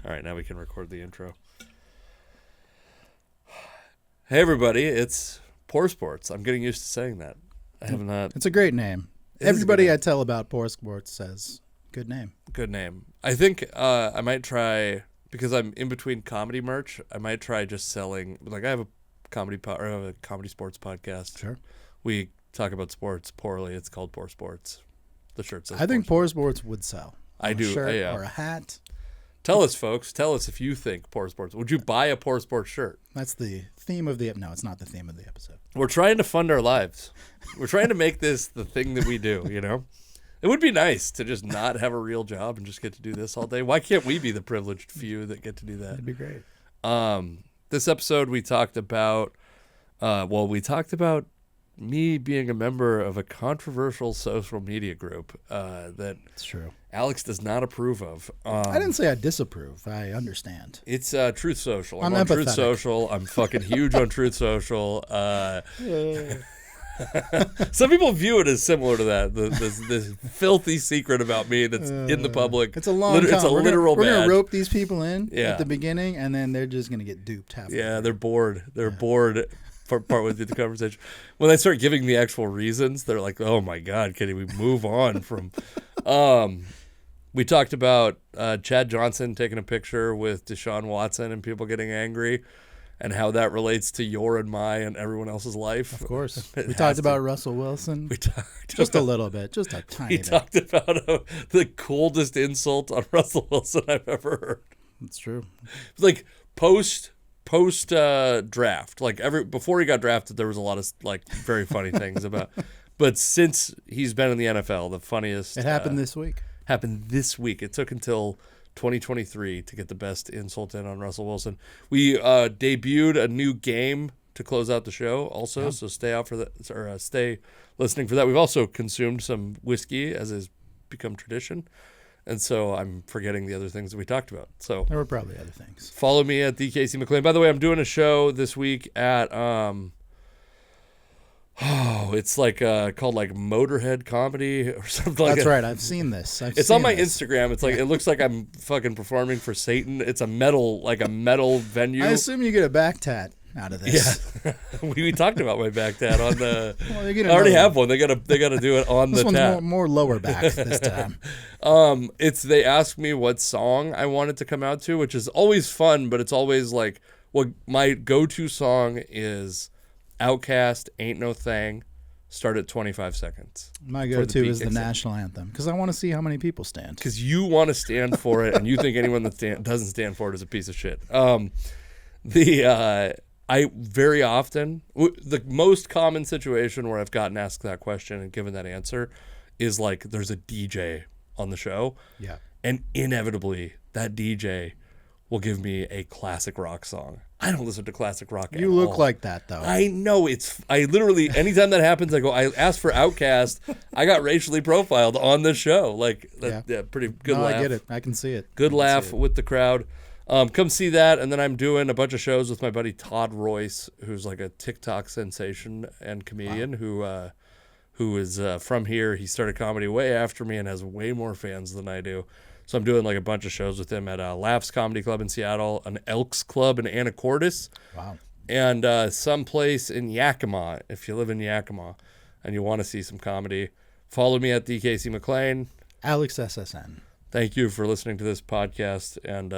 All right, now we can record the intro. Hey, everybody, it's Poor Sports. I'm getting used to saying that. I have not. It's a great name. Everybody I tell about Poor Sports says, good name. Good name. I think I might try, because I'm in between comedy merch, I might try just selling. Like, I have a comedy sports podcast. Sure. We talk about sports poorly. It's called Poor Sports. The shirt says I think Poor Sports would sell. I do. A shirt or a hat. Tell us, folks. Tell us if you think Poor Sports. Would you buy a Poor Sports shirt? That's the theme of the... No, it's not the theme of the episode. We're trying to fund our lives. We're trying to make this the thing that we do, you know? It would be nice to just not have a real job and just get to do this all day. Why can't we be the privileged few that get to do that? That'd be great. This episode we talked about... me being a member of a controversial social media group that It's true. Alex does not approve of. I didn't say I disapprove. I understand. It's Truth Social. I'm on Truth empathetic. Social. I'm fucking huge on Truth Social. Some people view it as similar to that. This filthy secret about me that's in the public. It's a long It's a literal We're badge. going to rope these people in Yeah. at the beginning, and then they're just going to get duped halfway. Yeah, they're bored. They're bored partway through the conversation. When they start giving the actual reasons, they're like, "Oh my God, can we move on from?" We talked about Chad Johnson taking a picture with Deshaun Watson and people getting angry, and how that relates to your and my and everyone else's life. Of course. It We has talked to. about Russell Wilson. We talked Just a about- little bit. Just a tiny We bit. talked about the coldest insult on Russell Wilson I've ever heard. It's true. Like post draft, like before he got drafted, there was a lot of like very funny things about. But since he's been in the NFL, the funniest It happened this week. happened this week. It took until 2023 to get the best insult in on Russell Wilson. We debuted a new game to close out the show also, so stay out for that, or stay listening for that. We've also consumed some whiskey, as has become tradition, and so I'm forgetting the other things that we talked about. So There were probably other things. follow me at DKC McLean. By the way, I'm doing a show this week at it's like called like Motorhead Comedy or something like that. That's right. I've seen this. It's on my Instagram. It's like it looks like I'm fucking performing for Satan. It's a metal venue. I assume you get a back tat out of this. Yeah, we talked about my back tat on the. Well, you get I already another have one. They gotta do it on This the one's tat. more lower back this time. They asked me what song I wanted to come out to, which is always fun, but it's always like what my go-to song is. Outkast, Ain't No Thing. Start at 25 seconds. My the go-to beat is the kicks in. national anthem because I want to see how many people stand. Because you want to stand for it, and you think anyone that doesn't stand for it is a piece of shit. I very often, the most common situation where I've gotten asked that question and given that answer is like there's a DJ on the show, Yeah. and inevitably that DJ will give me a classic rock song. I don't listen to classic rock at You look all. like that though. I know I literally, anytime that happens, I asked for Outkast. I got racially profiled on the show. Like, yeah, pretty good laugh. I get it. I can see it. Good laugh with the crowd. Come see that. And then I'm doing a bunch of shows with my buddy Todd Royce, who's like a TikTok sensation and comedian who is from here. He started comedy way after me and has way more fans than I do. So I'm doing like a bunch of shows with him at Laughs Comedy Club in Seattle, an Elks Club in Anacortes, Wow. and someplace in Yakima. If you live in Yakima and you want to see some comedy, follow me at DKC McLean. Alex SSN. Thank you for listening to this podcast, and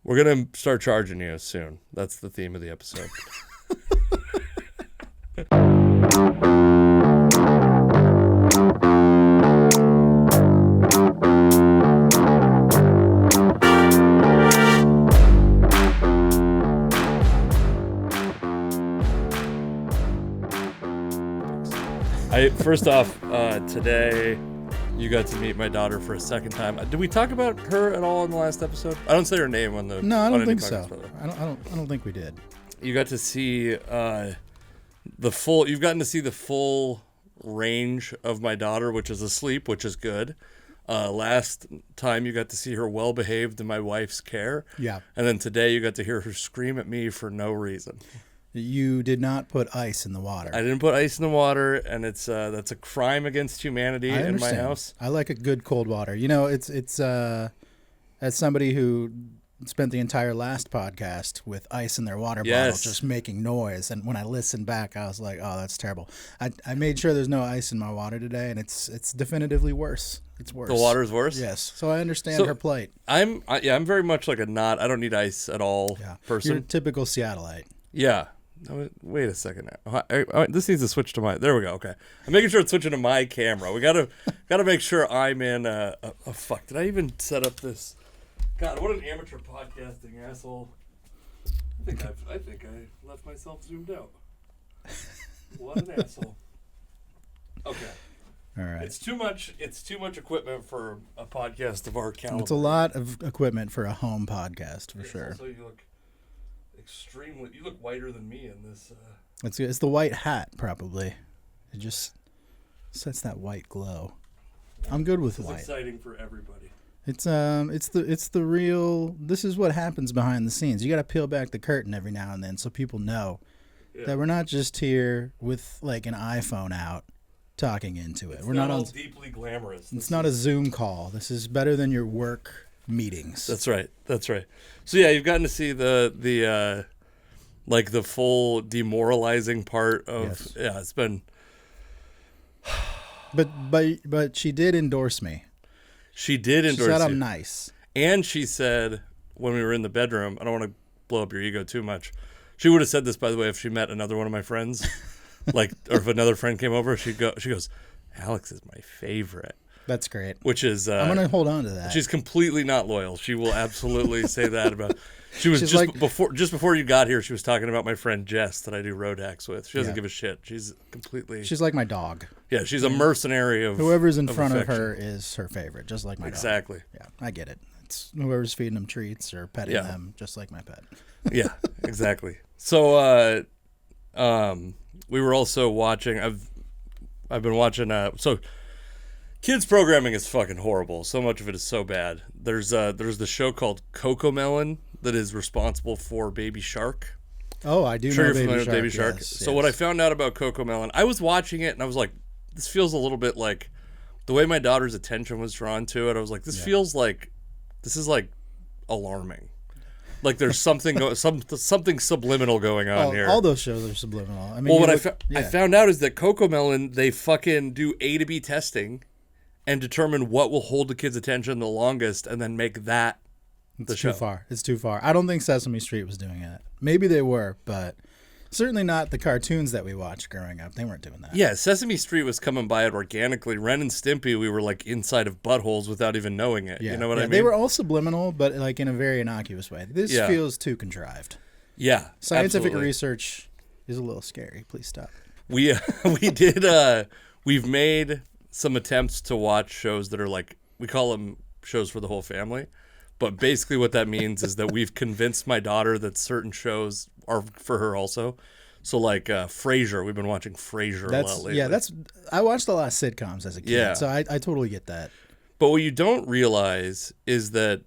we're going to start charging you soon. That's the theme of the episode. First off, today you got to meet my daughter for a second time. Did we talk about her at all in the last episode? I don't say her name on the. No, I on don't any think podcast, so. by the way. I don't think we did. You got to see the full. You've gotten to see the full range of my daughter, which is asleep, which is good. Last time you got to see her well behaved in my wife's care. Yeah. And then today you got to hear her scream at me for no reason. You did not put ice in the water. I didn't put ice in the water, and it's that's a crime against humanity I in my understand. house. I like a good cold water. You know, it's as somebody who spent the entire last podcast with ice in their water bottle, Yes. just making noise. And when I listened back, I was like, "Oh, that's terrible." I made sure there's no ice in my water today, and it's definitively worse. It's worse. The water's worse? Yes. So I understand So- her plight. I'm very much like a not. I don't need ice at all Yeah. person. You're a typical Seattleite. Yeah. No, wait a second now. This needs to switch to my. There we go. Okay, I'm making sure it's switching to my camera. We gotta make sure I'm in. Fuck! Did I even set up this? God, what an amateur podcasting asshole! I think I left myself zoomed out. What an asshole! Okay, All right. it's too much. It's too much equipment for a podcast of our caliber. It's a lot of equipment for a home podcast, for It's sure. Also, you look extremely. You look whiter than me in this. It's the white hat, probably. It just sets that white glow. I'm good with This is white. exciting for everybody. It's the real. This is what happens behind the scenes. You got to peel back the curtain every now and then so people know Yeah. that we're not just here with like an iPhone out talking into it. It's We're not all on. deeply glamorous. It's not a Zoom call. This is better than your work meetings. That's right. That's right. So yeah, you've gotten to see the like the full demoralizing part of. Yes. Yeah, it's been. But she did endorse me. She did She endorse said you, I'm nice. and she said when we were in the bedroom, I don't want to blow up your ego too much. She would have said this, by the way, if she met another one of my friends, like, or if another friend came over, she goes, Alex is my favorite, That's great. which is I'm gonna hold on to that. she's completely not loyal. She will absolutely say that about. She was She's just like- before you got here. She was talking about my friend Jess that I do road hacks with. She doesn't Yeah. give a shit. She's completely. She's like my dog. Yeah, she's a mercenary of Whoever's in of front affection. of her is her favorite, just like my dog. Exactly. Yeah, I get it. It's whoever's feeding them treats or petting Yeah. them, just like my pet. Yeah, exactly. So, we were also watching. I've been watching. So, kids programming is fucking horrible. So much of it is so bad. There's the show called Cocomelon that is responsible for Baby Shark. Oh, I do Sure, know you're Baby familiar Shark. with Baby Shark. Yes, So what I yes. found out about Cocomelon, I was watching it and I was like, this feels a little bit like the way my daughter's attention was drawn to it. I was like, this feels like this is like alarming. Like there's something something subliminal going on here. All those shows are subliminal. I mean, Well, you what look- I found out is that Cocomelon, they fucking do A to B testing and determine what will hold the kid's attention the longest and then make that the It's show. too far. It's too far. I don't think Sesame Street was doing it. Maybe they were, but certainly not the cartoons that we watched growing up. They weren't doing that. Yeah, Sesame Street was coming by it organically. Ren and Stimpy, we were like inside of buttholes without even knowing it. You know what I mean? They were all subliminal, but like in a very innocuous way. This Yeah. feels too contrived. Yeah, Scientific absolutely. research is a little scary. Please stop. We we've made some attempts to watch shows that are like, we call them shows for the whole family. But basically what that means is that we've convinced my daughter that certain shows are for her also. So like Frasier, we've been watching Frasier a lot lately. I watched a lot of sitcoms as a kid, Yeah. so I totally get that. But what you don't realize is that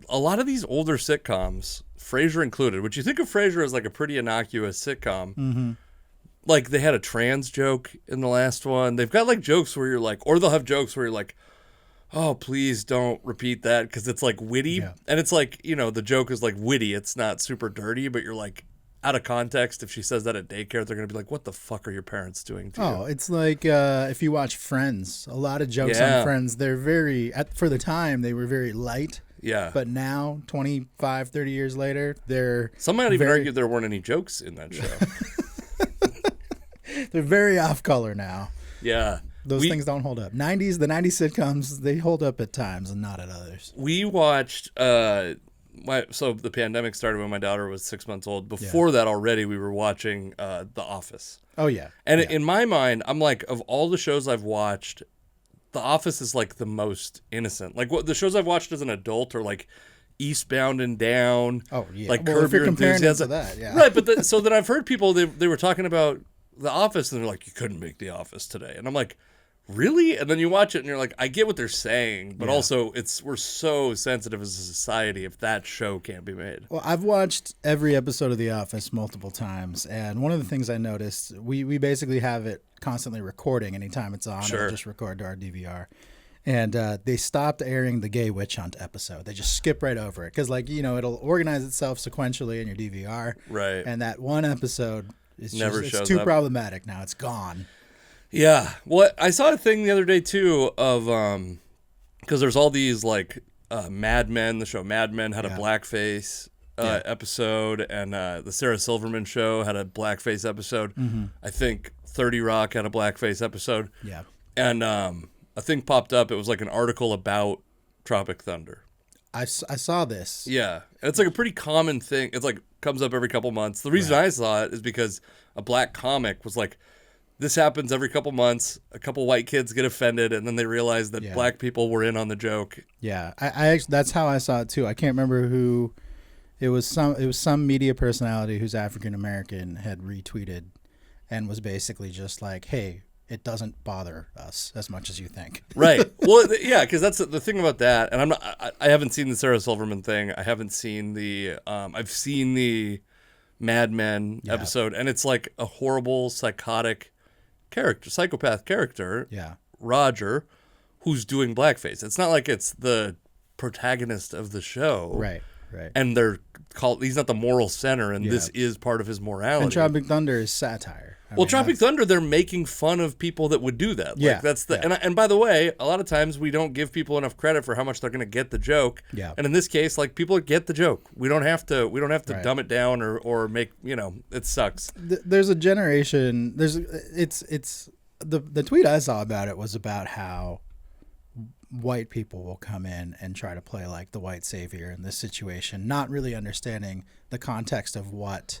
a lot of these older sitcoms, Frasier included, which you think of Frasier as like a pretty innocuous sitcom, Mm-hmm. like they had a trans joke in the last one. They've got like jokes where you're like, or they'll have jokes where you're like, oh, please don't repeat that because it's like witty. Yeah. And it's like, you know, the joke is like witty. It's not super dirty, but you're like, out of context, if she says that at daycare, they're going to be like, what the fuck are your parents doing to you? Oh, it's like if you watch Friends, a lot of jokes Yeah. on Friends, they're very, for the time, they were very light. Yeah. But now, 25, 30 years later, they're Some might even very- argue there weren't any jokes in that show. they're very off color now. Yeah. Those things don't hold up. The 90s sitcoms, they hold up at times and not at others. We watched so the pandemic started when my daughter was 6 months old. Before that already we were watching The Office. Oh, yeah. And in my mind, I'm like, of all the shows I've watched, The Office is like the most innocent. Like what the shows I've watched as an adult are like Eastbound and Down. Oh, yeah. Like Well, Curb if you're Your comparing it to Enthusiasm. that, yeah. Right, but so then I've heard people, they were talking about The Office and they're like, you couldn't make The Office today. And I'm like, really? And then you watch it and you're like, I get what they're saying, but also we're so sensitive as a society if that show can't be made. Well, I've watched every episode of The Office multiple times, and one of the things I noticed, we basically have it constantly recording anytime it's on. Sure. It'll just record to our DVR. And they stopped airing the gay witch hunt episode. They just skip right over it because, like, it'll organize itself sequentially in your DVR. Right. And that one episode is Never it's shows too up. problematic now. It's gone. Yeah. Well, I saw a thing the other day too of because there's all these like Mad Men. The show Mad Men had a blackface episode, and the Sarah Silverman show had a blackface episode. I think 30 Rock had a blackface episode. Yeah. And a thing popped up. It was like an article about Tropic Thunder. I saw this. Yeah. And it's like a pretty common thing. It's like comes up every couple months. The reason I saw it is because a black comic was like, this happens every couple months. A couple white kids get offended, and then they realize that black people were in on the joke. Yeah, I actually, that's how I saw it too. I can't remember who. It was some media personality who's African American had retweeted, and was basically just like, "Hey, it doesn't bother us as much as you think." Right. Well, yeah, because that's the thing about that. And I haven't seen the Sarah Silverman thing. I haven't seen the. I've seen the Mad Men episode, and it's like a horrible psychotic psychopath character, Roger, who's doing blackface. It's not like it's the protagonist of the show. Right. And he's not the moral center, and this is part of his morality. And Tropic Thunder is satire. Tropic Thunder, they're making fun of people that would do that. Yeah. Like, that's and by the way, a lot of times we don't give people enough credit for how much they're going to get the joke. Yeah. And in this case, like, people get the joke. We don't have to dumb it down or make, it sucks. There's a generation. It's the tweet I saw about it was about how white people will come in and try to play like the white savior in this situation, not really understanding the context of what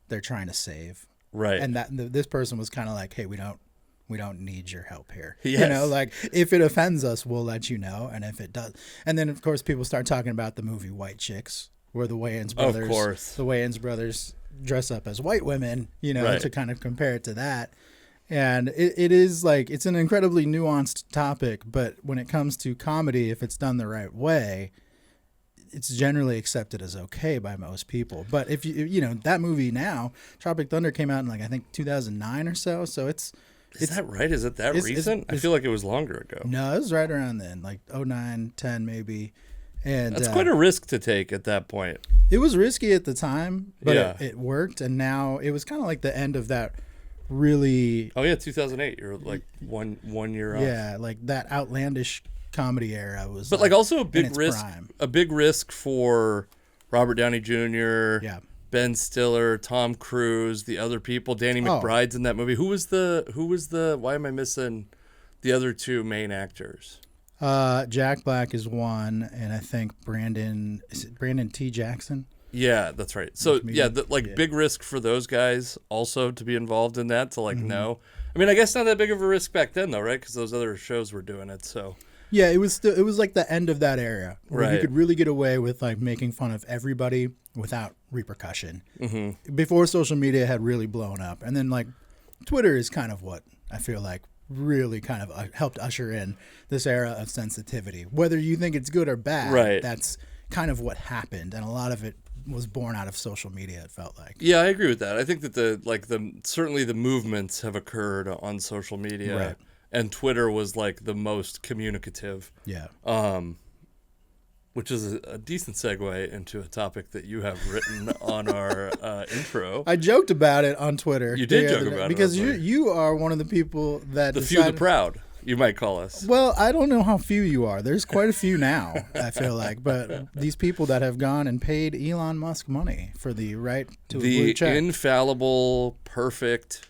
they're trying to save. Right. And this person was kind of like, "Hey, we don't need your help here." Yes. Like, if it offends us, we'll let you know, and if it does, and then of course people start talking about the movie White Chicks, where the Wayans brothers dress up as white women, to kind of compare it to that. And it is like, it's an incredibly nuanced topic, but when it comes to comedy, if it's done the right way, it's generally accepted as okay by most people. But if that movie now, Tropic Thunder, came out in like, I think 2009 or so. So is that right? Is it that recent? I feel like it was longer ago. No, it was right around then, like 09, 10 maybe. And that's quite a risk to take at that point. It was risky at the time, but it worked. And now it was kind of like the end of that really. Oh yeah, 2008. You're like one year off. Yeah, like that outlandish comedy era was. But like also a big risk. Prime. A big risk for Robert Downey Jr. Yeah. Ben Stiller, Tom Cruise, the other people. Danny McBride's in that movie. Who was the? Why am I missing the other two main actors? Jack Black is one, and I think Brandon T. Jackson. Yeah, that's right. So big risk for those guys also to be involved in that. To know. I mean, I guess not that big of a risk back then though, right? Because those other shows were doing it. So. Yeah, it was like the end of that era where you could really get away with like making fun of everybody without repercussion. Before social media had really blown up, and then like Twitter is kind of what I feel like really kind of helped usher in this era of sensitivity. Whether you think it's good or bad, that's kind of what happened, and a lot of it was born out of social media. It felt like. Yeah, I agree with that. I think that certainly the movements have occurred on social media. Right. And Twitter was like the most communicative. Yeah. Which is a decent segue into a topic that you have written on our intro. I joked about it on Twitter. You did joke about it because you are one of the people that few, the proud, you might call us. Well, I don't know how few you are. There's quite a few now. I feel like, but these people that have gone and paid Elon Musk money for the right to a blue check. The infallible, perfect.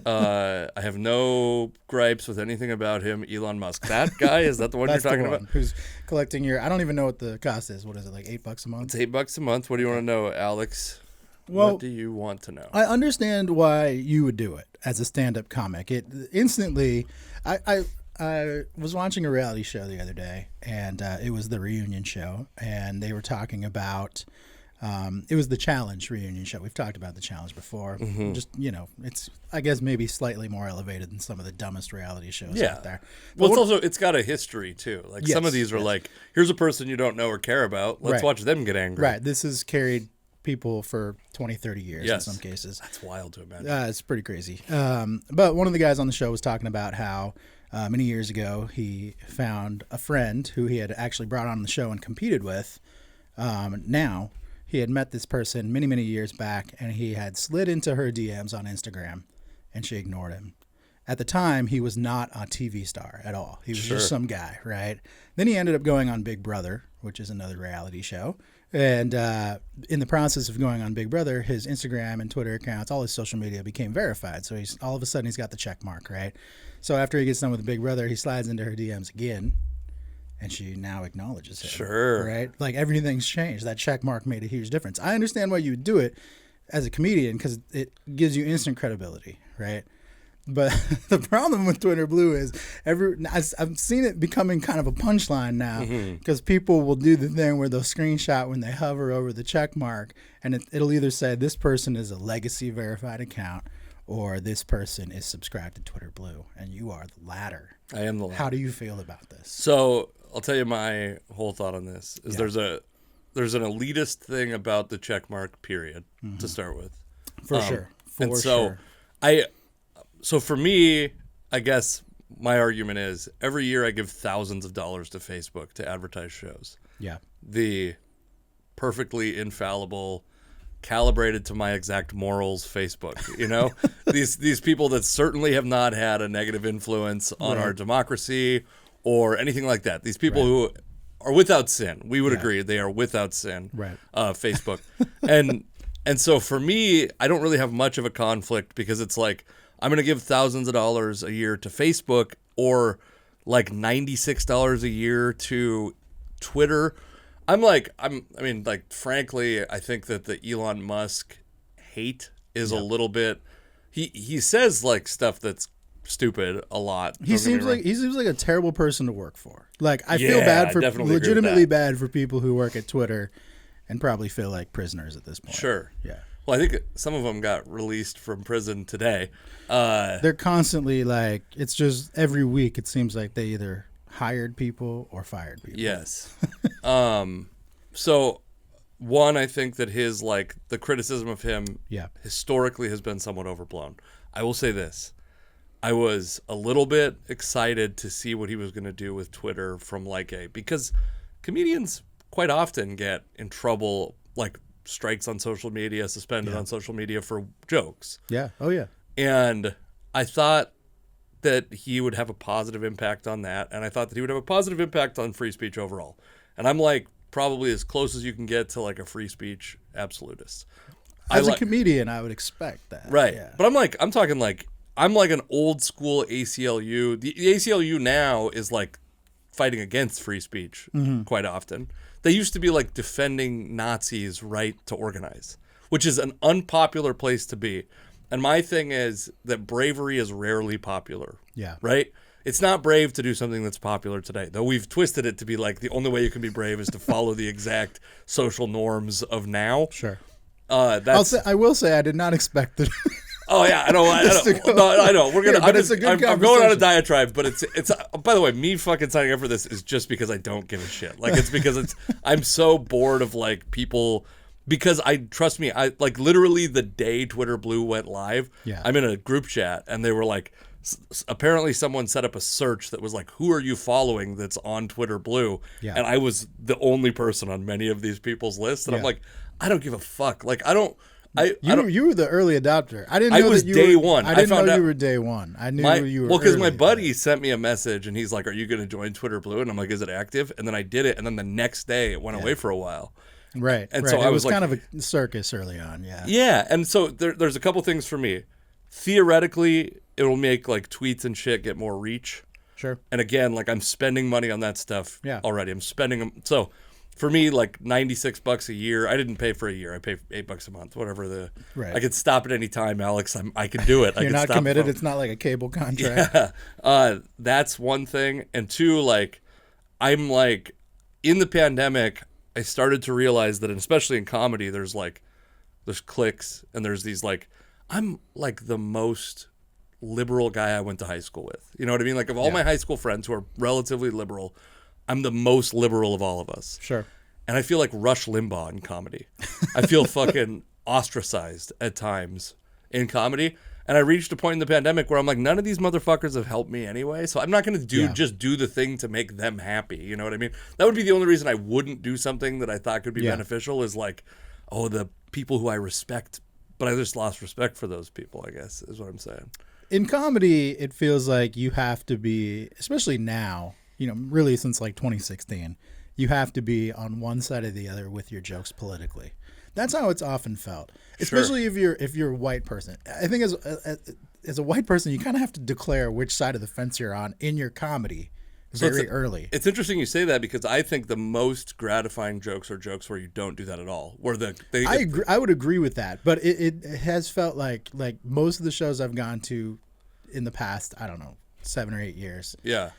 I have no gripes with anything about him. Elon Musk. That guy, is that the one you're talking about? Who's collecting your? I don't even know what the cost is. What is it, like $8 a month? It's $8 a month. What do you want to know, Alex? Well, what do you want to know? I understand why you would do it as a stand-up comic. It instantly. I was watching a reality show the other day, and it was the reunion show, and they were talking about. It was the Challenge reunion show. We've talked about the Challenge before. Just, it's, I guess, maybe slightly more elevated than some of the dumbest reality shows out there. But well, it's got a history, too. Like, some of these are like, here's a person you don't know or care about. Let's watch them get angry. Right. This has carried people for 20, 30 years in some cases. That's wild to imagine. It's pretty crazy. But one of the guys on the show was talking about how Many years ago, he found a friend who he had actually brought on the show and competed with. Now, he had met this person many, many years back, and he had slid into her DMs on Instagram, and she ignored him. At the time, he was not a TV star at all. He was just some guy, right? Then he ended up going on Big Brother, which is another reality show. And in the process of going on Big Brother, his Instagram and Twitter accounts, all his social media became verified. So he's all of a sudden he's got the check mark, right? So after he gets done with Big Brother, he slides into her DMs again, and she now acknowledges him. Sure. Right? Like everything's changed. That check mark made a huge difference. I understand why you would do it as a comedian because it gives you instant credibility, right? But the problem with Twitter Blue is I've seen it becoming kind of a punchline now because people will do the thing where they'll screenshot when they hover over the check mark, and it'll either say this person is a legacy verified account or this person is subscribed to Twitter Blue, and you are the latter. I am the latter. How do you feel about this? So I'll tell you my whole thought on this is there's an elitist thing about the check mark period to start with. For sure. So for me, I guess my argument is every year I give thousands of dollars to Facebook to advertise shows. Yeah. The perfectly infallible, calibrated to my exact morals Facebook, you know? these people that certainly have not had a negative influence on our democracy or anything like that. These people who are without sin. We would agree they are without sin. Right. Facebook. And so for me, I don't really have much of a conflict because it's like I'm going to give thousands of dollars a year to Facebook or like $96 a year to Twitter. Frankly, I think that the Elon Musk hate is a little bit, he says like stuff that's stupid a lot. He seems like a terrible person to work for. Like I feel bad for legitimately bad for people who work at Twitter and probably feel like prisoners at this point. Sure. Yeah. Well, I think some of them got released from prison today. They're constantly like, it's just every week it seems like they either hired people or fired people. Yes. So one, I think that his the criticism of him historically has been somewhat overblown. I will say this. I was a little bit excited to see what he was going to do with Twitter from because comedians quite often get in trouble, like strikes on social media, suspended on social media for jokes. Yeah. Oh, yeah. And I thought that he would have a positive impact on that. And I thought that he would have a positive impact on free speech overall. And I'm probably as close as you can get to a free speech absolutist. As a comedian, I would expect that. Right. Yeah. But I'm talking an old school ACLU. The ACLU now is fighting against free speech quite often. They used to be defending Nazis' right to organize, which is an unpopular place to be. And my thing is that bravery is rarely popular. Yeah. Right? It's not brave to do something that's popular today, though we've twisted it to be the only way you can be brave is to follow the exact social norms of now. Sure. I will say I did not expect it. Oh yeah, I know. I know. We're gonna. I'm going on a diatribe, but it's. By the way, me fucking signing up for this is just because I don't give a shit. It's because I'm so bored of people. Because trust me, literally the day Twitter Blue went live, I'm in a group chat and they were apparently someone set up a search that was who are you following that's on Twitter Blue, and I was the only person on many of these people's lists, and I'm I don't give a fuck. You were the early adopter. I didn't know I was that you day were, one. I didn't know you were day one. I knew you were. Well, because my buddy sent me a message and he's like, "Are you going to join Twitter Blue?" And I'm like, "Is it active?" And then I did it, and then the next day it went away for a while. Right. And right. so it was kind of a circus early on. Yeah. Yeah, and so there's a couple things for me. Theoretically, it will make tweets and shit get more reach. Sure. And again, I'm spending money on that stuff already. I'm spending them. So for me, $96 a year. I didn't pay for a year. I pay $8 a month. Whatever I could stop at any time, Alex. I could do it. You're not committed. It's not like a cable contract. Yeah. That's one thing. And two, I'm in the pandemic, I started to realize that, especially in comedy, there's cliques and there's these I'm the most liberal guy I went to high school with. You know what I mean? Of all my high school friends who are relatively liberal, I'm the most liberal of all of us. Sure. And I feel like Rush Limbaugh in comedy. I feel fucking ostracized at times in comedy. And I reached a point in the pandemic where I'm like, none of these motherfuckers have helped me anyway. So I'm not going to just do the thing to make them happy. You know what I mean? That would be the only reason I wouldn't do something that I thought could be beneficial is like, oh, the people who I respect, but I just lost respect for those people, I guess, is what I'm saying. In comedy, it feels like you have to be, especially now, really since like 2016, you have to be on one side or the other with your jokes politically. That's how it's often felt, especially if you're a white person. I think as a white person, you kind of have to declare which side of the fence you're on in your comedy very early. It's interesting you say that because I think the most gratifying jokes are jokes where you don't do that at all. I would agree with that, but it has felt like most of the shows I've gone to in the past, I don't know, 7 or 8 years. Yeah.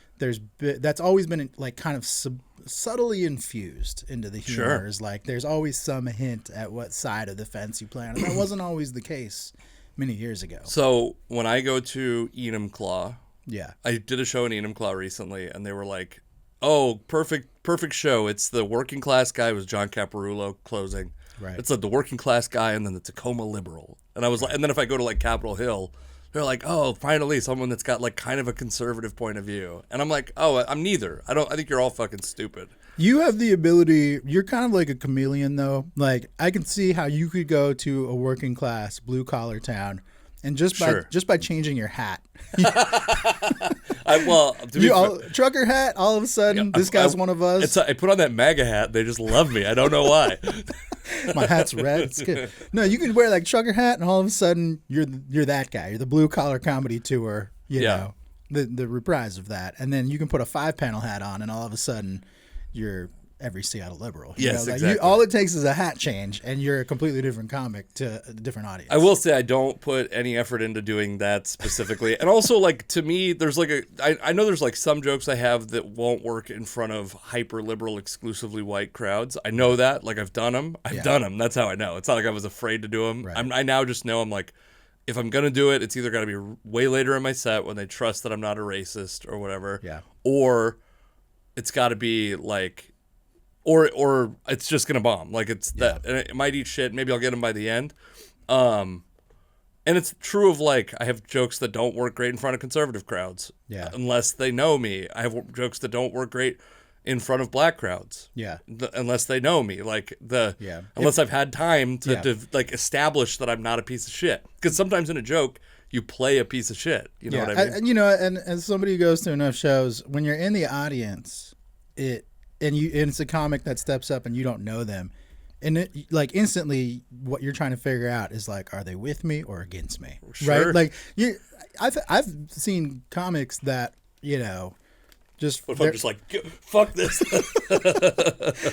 That's always been like kind of subtly infused into the humor. Is like there's always some hint at what side of the fence you play on, and that wasn't always the case many years ago. So when I go to Enumclaw, yeah, I did a show in Enumclaw recently, and they were like, "Oh, perfect show. It's the working class guy was John Caparulo closing. Right. It's like the working class guy, and then the Tacoma liberal." And I was like, and then if I go to like Capitol Hill, they're like, "Oh, finally someone that's got like kind of a conservative point of view." And I'm like, "Oh, I'm neither. I think you're all fucking stupid." You have the ability, you're kind of like a chameleon though. Like I can see how you could go to a working class blue collar town and just by changing your hat. Trucker hat, all of a sudden this guy's one of us. I put on that MAGA hat, they just love me. I don't know why. My hat's red. It's good. No, you can wear like trucker hat, and all of a sudden you're that guy. You're the blue collar comedy tour. You know, the reprise of that, and then you can put a 5-panel hat on, and all of a sudden you're every Seattle liberal. Exactly. All it takes is a hat change, and you're a completely different comic to a different audience. I will say I don't put any effort into doing that specifically. And also, like, to me, there's like I know there's like some jokes I have that won't work in front of hyper liberal, exclusively white crowds. I know that. Like, I've done them. Done them. That's how I know. It's not like I was afraid to do them. Right. I now just know I'm like, if I'm going to do it, it's either got to be way later in my set when they trust that I'm not a racist or whatever. Yeah. Or it's got to be like... Or it's just gonna bomb. Like it's that, and it might eat shit. Maybe I'll get them by the end. And it's true of like I have jokes that don't work great in front of conservative crowds. Yeah. Unless they know me, I have jokes that don't work great in front of black crowds. Yeah. Unless they know me, unless I've had time to like establish that I'm not a piece of shit. Because sometimes in a joke you play a piece of shit. You know what I mean? And as somebody who goes to enough shows, when you're in the audience, and it's a comic that steps up and you don't know them, and like instantly what you're trying to figure out is like, are they with me or against me? Sure. Right? Like I've seen comics that just what if I'm just like, fuck this.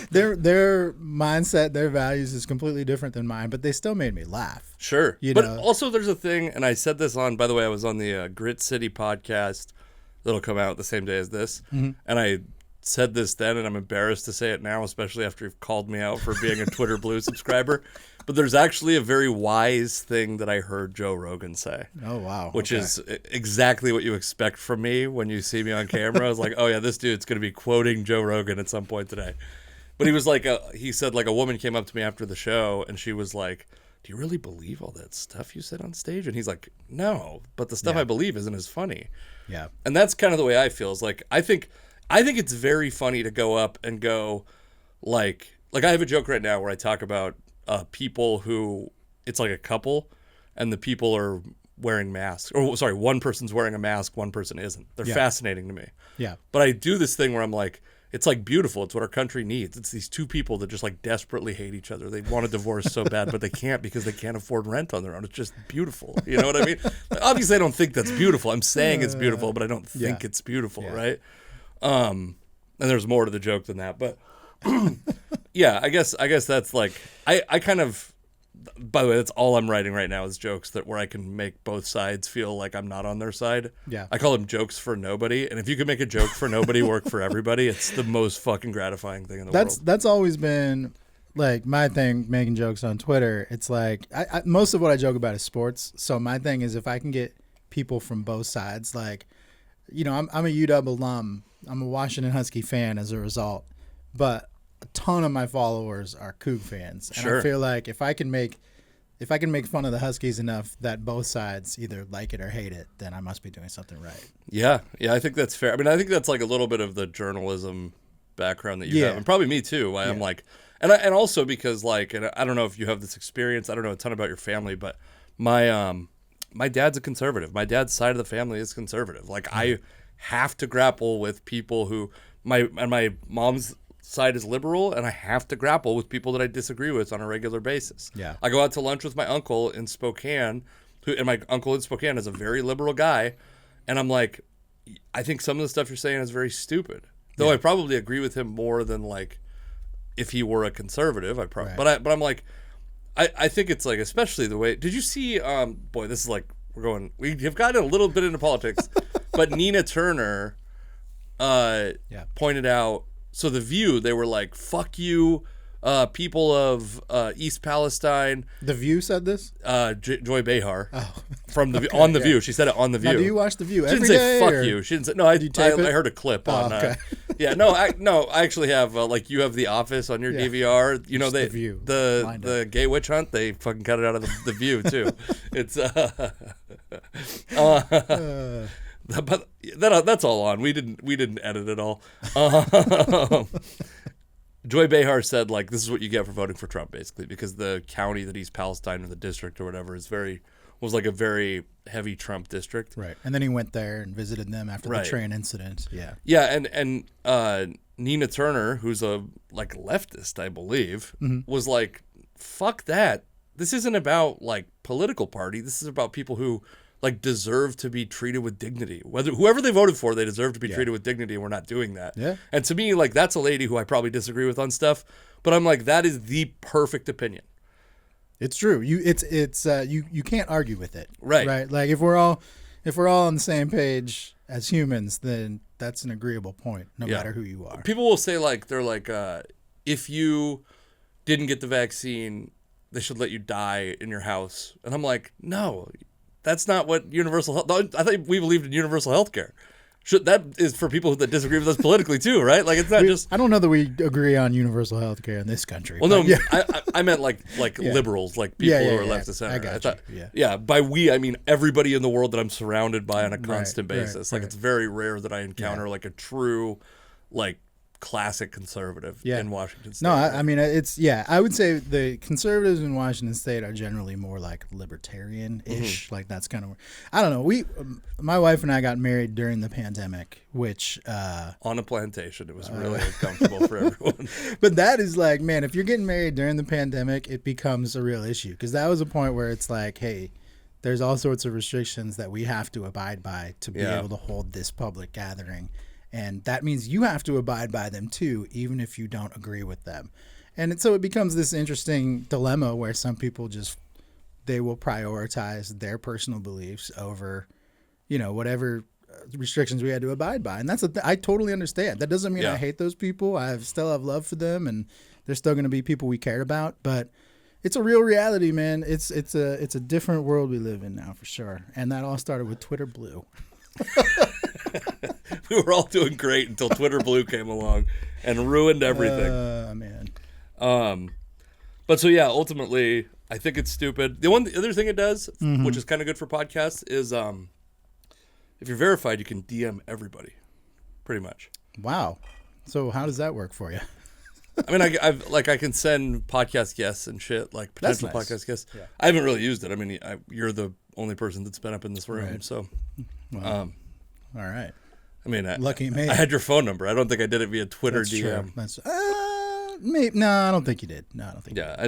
their mindset, their values is completely different than mine, but they still made me laugh. Sure. But also there's a thing, and I said this by the way, I was on the Grit City podcast that'll come out the same day as this, and I said this then, and I'm embarrassed to say it now, especially after you've called me out for being a Twitter Blue subscriber. But there's actually a very wise thing that I heard Joe Rogan say. Oh, wow. Which is exactly what you expect from me when you see me on camera. I was like, oh, yeah, this dude's going to be quoting Joe Rogan at some point today. But he was like, he said, like, a woman came up to me after the show, and she was like, do you really believe all that stuff you said on stage? And he's like, no, but the stuff I believe isn't as funny. Yeah. And that's kind of the way I feel. Is like, I think it's very funny to go up and go like I have a joke right now where I talk about people who it's like a couple and the people are wearing masks, or sorry, one person's wearing a mask, one person isn't. They're fascinating to me. Yeah. But I do this thing where I'm like, it's like beautiful. It's what our country needs. It's these two people that just like desperately hate each other. They want a divorce so bad, but they can't because they can't afford rent on their own. It's just beautiful. You know what I mean? Obviously I don't think that's beautiful. I'm saying it's beautiful, but I don't think it's beautiful. Yeah. Right. And there's more to the joke than that, but yeah, I guess that's like, I kind of, by the way, that's all I'm writing right now is jokes where I can make both sides feel like I'm not on their side. Yeah. I call them jokes for nobody. And if you can make a joke for nobody work for everybody, it's the most fucking gratifying thing in the world. That's always been like my thing, making jokes on Twitter. It's like, most of what I joke about is sports. So my thing is if I can get people from both sides, like, I'm a UW alum. I'm a Washington Husky fan as a result, but a ton of my followers are Coug fans. And sure. I feel like if I can make if I can make fun of the Huskies enough that both sides either like it or hate it, then I must be doing something right. Yeah, I think that's fair. I mean, I think that's like a little bit of the journalism background that you have, and probably me too. Why I'm like, and also because like, and I don't know if you have this experience. I don't know a ton about your family, but my dad's a conservative. My dad's side of the family is conservative. Like I have to grapple with people who my mom's side is liberal, and I have to grapple with people that I disagree with on a regular basis. Yeah. I go out to lunch with my uncle in Spokane, and my uncle in Spokane is a very liberal guy, and I'm like, I think some of the stuff you're saying is very stupid. Though I probably agree with him more than like if he were a conservative. But I'm like, I think it's like, especially the way. Did you see? Boy, this is like we have gotten a little bit into politics, but Nina Turner, pointed out. So The View, they were like, fuck you, people of East Palestine. The View said this? Joy Behar. Oh. From the on The View. She said it on The View. Now, do you watch The View every day? She didn't say fuck or? you. She didn't say, no, I heard a clip on. Okay. I actually have, like, you have The Office on your DVR. You know, The View. The gay witch hunt, they fucking cut it out of the View, too. It's, but that's all on. We didn't edit it all. Joy Behar said, like, this is what you get for voting for Trump, basically, because the county that East Palestine, or the district or whatever, was like a very heavy Trump district. Right. And then he went there and visited them after the train incident. Yeah. Yeah, and Nina Turner, who's a like leftist, I believe, was like, fuck that. This isn't about like political party. This is about people who like deserve to be treated with dignity. Whoever they voted for, they deserve to be treated with dignity, and we're not doing that. Yeah. And to me, like, that's a lady who I probably disagree with on stuff, but I'm like, that is the perfect opinion. It's true. You can't argue with it. Right. Right. Like if we're all on the same page as humans, then that's an agreeable point, no matter who you are. People will say like, they're like, if you didn't get the vaccine, they should let you die in your house. And I'm like, no, that's not what universal health. I think we believed in universal health care. That is for people that disagree with us politically too, right? Like it's not just. I don't know that we agree on universal health care in this country. Well, no, I meant like liberals, like people who are left of center. I got you. By we, I mean everybody in the world that I'm surrounded by on a constant basis. Like it's very rare that I encounter like a true, like, classic conservative in Washington State. No, I mean, I would say the conservatives in Washington State are generally more like libertarian-ish. Like that's kind of, I don't know. My wife and I got married during the pandemic, which on a plantation. It was really uncomfortable for everyone. But that is like, man, if you're getting married during the pandemic, it becomes a real issue, because that was a point where it's like, hey, there's all sorts of restrictions that we have to abide by to be able to hold this public gathering. And that means you have to abide by them too, even if you don't agree with them. And so it becomes this interesting dilemma where some people they will prioritize their personal beliefs over, whatever restrictions we had to abide by. And I totally understand. That doesn't mean I hate those people. I still have love for them, and they're still going to be people we care about. But it's a real reality, man. It's a different world we live in now, for sure. And that all started with Twitter Blue. We were all doing great until Twitter Blue came along and ruined everything. Man. But so ultimately, I think it's stupid. The other thing it does, which is kind of good for podcasts, is if you're verified, you can DM everybody, pretty much. Wow. So how does that work for you? I mean, I can send podcast guests and shit, like potential podcast guests. Yeah. I haven't really used it. I mean, you're the only person that's been up in this room, so. Wow. All right. I mean, lucky me. I had your phone number. I don't think I did it via Twitter That's DM. True. That's maybe. No, I don't think you did. No, I don't think. Yeah,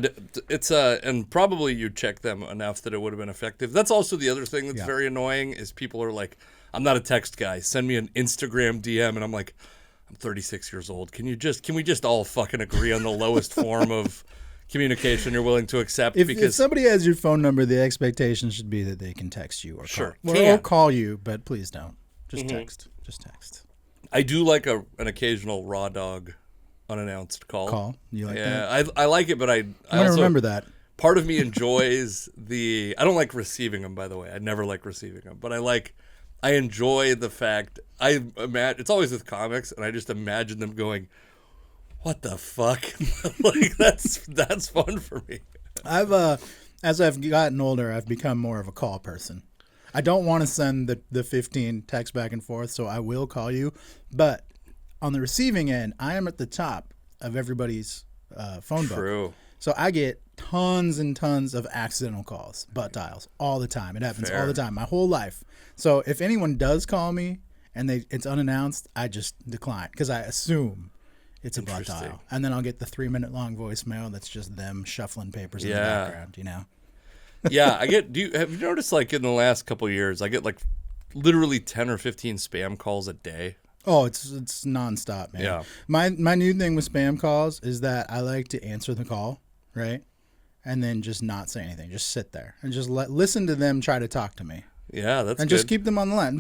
it's and probably you checked them enough that it would have been effective. That's also the other thing that's very annoying is people are like, I'm not a text guy. Send me an Instagram DM, and I'm like, I'm 36 years old. Can we just all fucking agree on the lowest form of communication you're willing to accept? If somebody has your phone number, the expectation should be that they can text you or call you, but please don't. Just text. Just text. I do like an occasional raw dog unannounced call. Call? You like that? Yeah, I like it, but I also remember that. Part of me enjoys I don't like receiving them, by the way. I never like receiving them, but I enjoy the fact, it's always with comics, and I just imagine them going, what the fuck? Like, that's fun for me. As I've gotten older, I've become more of a call person. I don't want to send the 15 texts back and forth, so I will call you. But on the receiving end, I am at the top of everybody's phone book. True. So I get tons and tons of accidental calls, butt dials, all the time. It happens all the time, my whole life. So if anyone does call me and it's unannounced, I just decline because I assume it's a butt dial. And then I'll get the 3-minute long voicemail that's just them shuffling papers in the background, you know? Yeah, have you noticed, like, in the last couple of years, I get, like, literally 10 or 15 spam calls a day? Oh, it's nonstop, man. Yeah. My new thing with spam calls is that I like to answer the call, right? And then just not say anything. Just sit there and just listen to them try to talk to me. Yeah, that's and good. Just keep them on the line.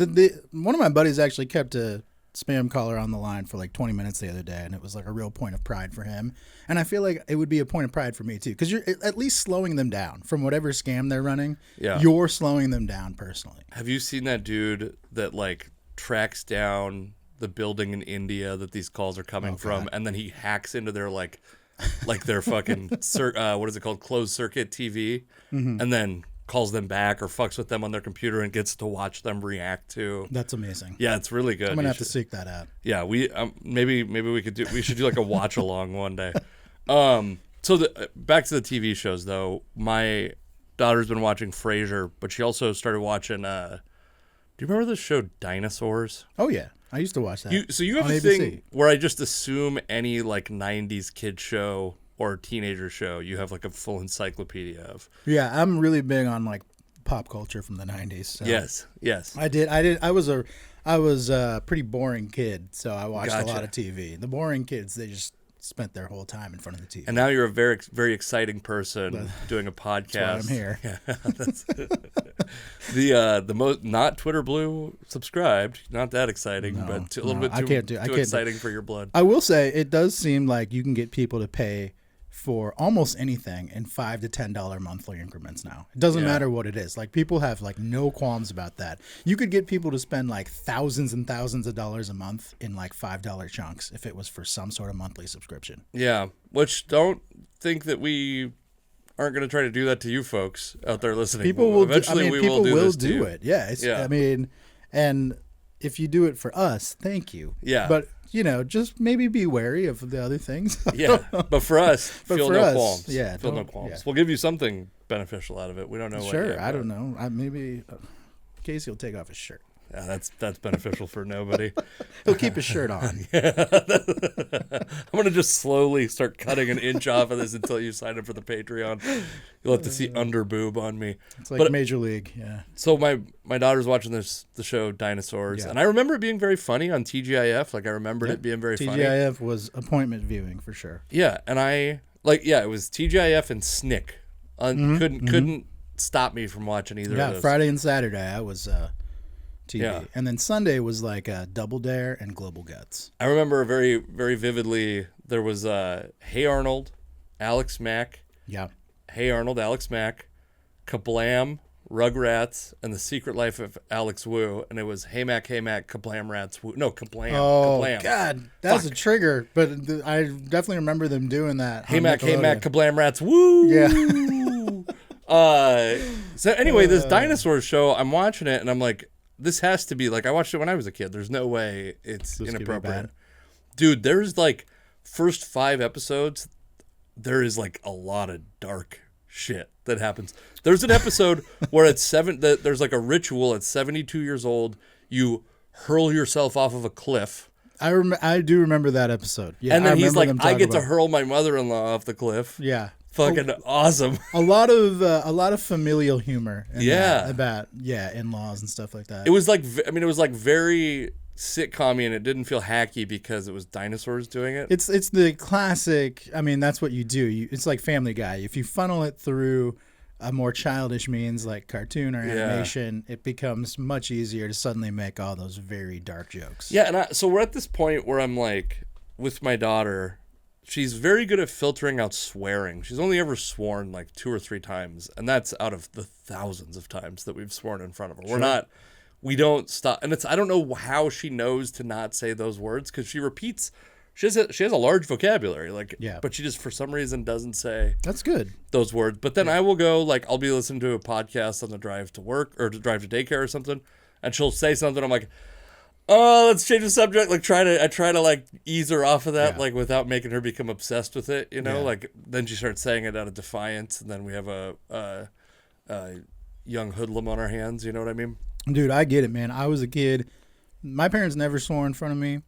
One of my buddies actually kept a spam caller on the line for like 20 minutes the other day, and it was like a real point of pride for him. And I feel like it would be a point of pride for me too, because you're at least slowing them down from whatever scam they're running. Yeah. You're slowing them down personally. Have you seen that dude that, like, tracks down the building in India that these calls are coming from, and then he hacks into their like their fucking what is it called, closed circuit TV, and then calls them back or fucks with them on their computer and gets to watch them react to. That's amazing. Yeah, it's really good. I'm gonna have to seek that out. Yeah, we maybe we should do like a watch along one day. So back to the TV shows though. My daughter's been watching Frasier, but she also started watching. Do you remember the show Dinosaurs? Oh yeah. I used to watch that. So you have a thing where I just assume any like 90s kid show or teenager show you have like a full encyclopedia of. Yeah, I'm really big on like pop culture from the 90s. So. Yes. I was a pretty boring kid, so I watched a lot of TV. The boring kids, they just spent their whole time in front of the TV. And now you're a very, very exciting person doing a podcast. That's why I'm here. Yeah, that's the most not Twitter Blue subscribed. Not that exciting, but a little bit too exciting for your blood. I will say it does seem like you can get people to pay for almost anything in $5 to $10 monthly increments now. It doesn't matter what it is. Like people have like no qualms about that. You could get people to spend like thousands and thousands of dollars a month in like $5 chunks if it was for some sort of monthly subscription. Yeah, which don't think that we aren't going to try to do that to you folks out there listening. People will eventually people will do it. Yeah, I mean, and if you do it for us, thank you. Yeah. But you know, just maybe be wary of the other things. Yeah, but for us, feel no qualms. Yeah, feel no qualms. Yeah. We'll give you something beneficial out of it. We don't know what Sure, yet, I don't know. Maybe Casey will take off his shirt. Yeah, that's beneficial for nobody. He'll keep his shirt on. I'm going to just slowly start cutting an inch off of this until you sign up for the Patreon. You'll have to see under boob on me. It's like Major League, yeah. So my daughter's watching the show Dinosaurs, and I remember it being very funny on TGIF. Like I remembered it being very funny. TGIF was appointment viewing for sure. Yeah, and it was TGIF and Snick. Couldn't stop me from watching either of those. Yeah, Friday and Saturday I was TV. Yeah. And then Sunday was like Double Dare and Global Guts. I remember very, very vividly there was Hey Arnold, Alex Mack. Yeah. Hey Arnold, Alex Mack, Kablam, Rugrats, and The Secret Life of Alex Wu. And it was Hey Mac, Kablam Rats Wu. No, Kablam. Oh, Kablam. God. That's a trigger. But I definitely remember them doing that. Hey Mac, Kablam Rats Woo. Yeah. So anyway, this dinosaur show, I'm watching it and I'm like, this has to be like, I watched it when I was a kid. There's no way it's inappropriate. Dude, there's like first 5 episodes, there is like a lot of dark shit that happens. There's an episode where there's like a ritual at 72 years old. You hurl yourself off of a cliff. I do remember that episode. Yeah, and then he's like, I get to hurl my mother-in-law off the cliff. Yeah. Fucking awesome. A lot of familial humor. About in-laws and stuff like that. It was like, it was like very sitcom-y, and it didn't feel hacky because it was dinosaurs doing it. It's the classic. I mean, that's what you do. It's like Family Guy. If you funnel it through a more childish means like cartoon or animation, it becomes much easier to suddenly make all those very dark jokes. Yeah, and so we're at this point where I'm like, with my daughter. She's very good at filtering out swearing. She's only ever sworn like 2 or 3 times, and that's out of the thousands of times that we've sworn in front of her. Sure. We don't stop. And I don't know how she knows to not say those words because she repeats she has a large vocabulary, like, but she just for some reason doesn't say that's good those words. But then I will go, like, I'll be listening to a podcast on the drive to work or to drive to daycare or something, and she'll say something. I'm like, oh, let's change the subject. Like, I try to like ease her off of that, like, without making her become obsessed with it. You know, like then she starts saying it out of defiance, and then we have a young hoodlum on our hands. You know what I mean? Dude, I get it, man. I was a kid. My parents never swore in front of me.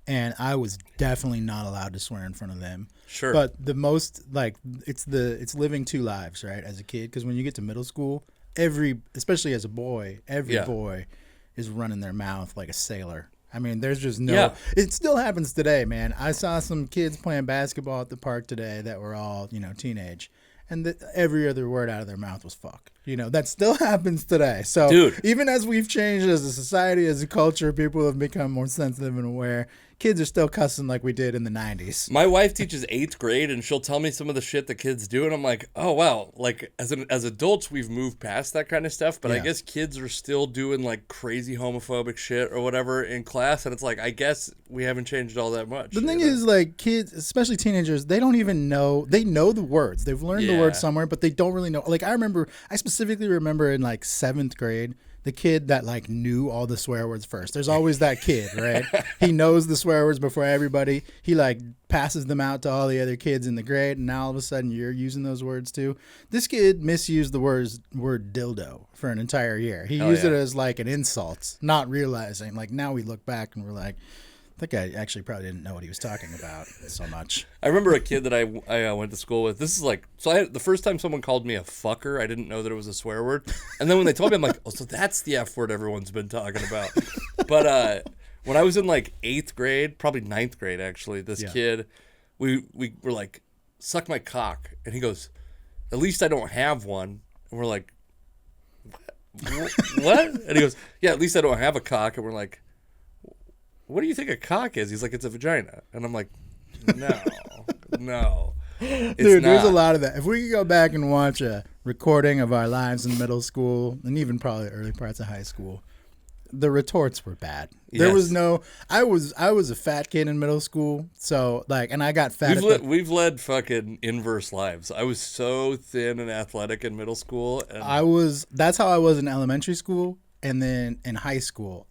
And I was definitely not allowed to swear in front of them. Sure. But the most, like, it's living two lives, right, as a kid. Because when you get to middle school, especially as a boy, every boy is running their mouth like a sailor. I mean, there's just no... Yeah. It still happens today, man. I saw some kids playing basketball at the park today that were all, teenage. And every other word out of their mouth was fuck. That still happens today. So dude, even as we've changed as a society, as a culture, people have become more sensitive and aware. Kids are still cussing like we did in the 90s. My wife teaches 8th grade, and she'll tell me some of the shit that kids do, and I'm like, oh, wow. Like, as adults, we've moved past that kind of stuff, but I guess kids are still doing, like, crazy homophobic shit or whatever in class, and it's like, I guess we haven't changed all that much. The thing is, like, kids, especially teenagers, they don't even know. They know the words. They've learned the words somewhere, but they don't really know. Like, I specifically remember in, like, 7th grade, the kid that, like, knew all the swear words first. There's always that kid, right? He knows the swear words before everybody. He, like, passes them out to all the other kids in the grade, and now all of a sudden you're using those words too. This kid misused the word dildo for an entire year. He used it as, like, an insult, not realizing. Like, now we look back and we're like, that guy actually probably didn't know what he was talking about so much. I remember a kid that I went to school with. This is like, so the first time someone called me a fucker, I didn't know that it was a swear word. And then when they told me, I'm like, oh, so that's the F word everyone's been talking about. But when I was in like 8th grade, probably 9th grade actually, this kid, we were like, suck my cock. And he goes, at least I don't have one. And we're like, what? And he goes, yeah, at least I don't have a cock. And we're like, what do you think a cock is? He's like, it's a vagina. And I'm like, no. Dude, there's a lot of that. If we could go back and watch a recording of our lives in middle school and even probably early parts of high school, the retorts were bad. There was no, I was a fat kid in middle school. So like, and I got fat. We've led fucking inverse lives. I was so thin and athletic in middle school. And that's how I was in elementary school. And then in high school,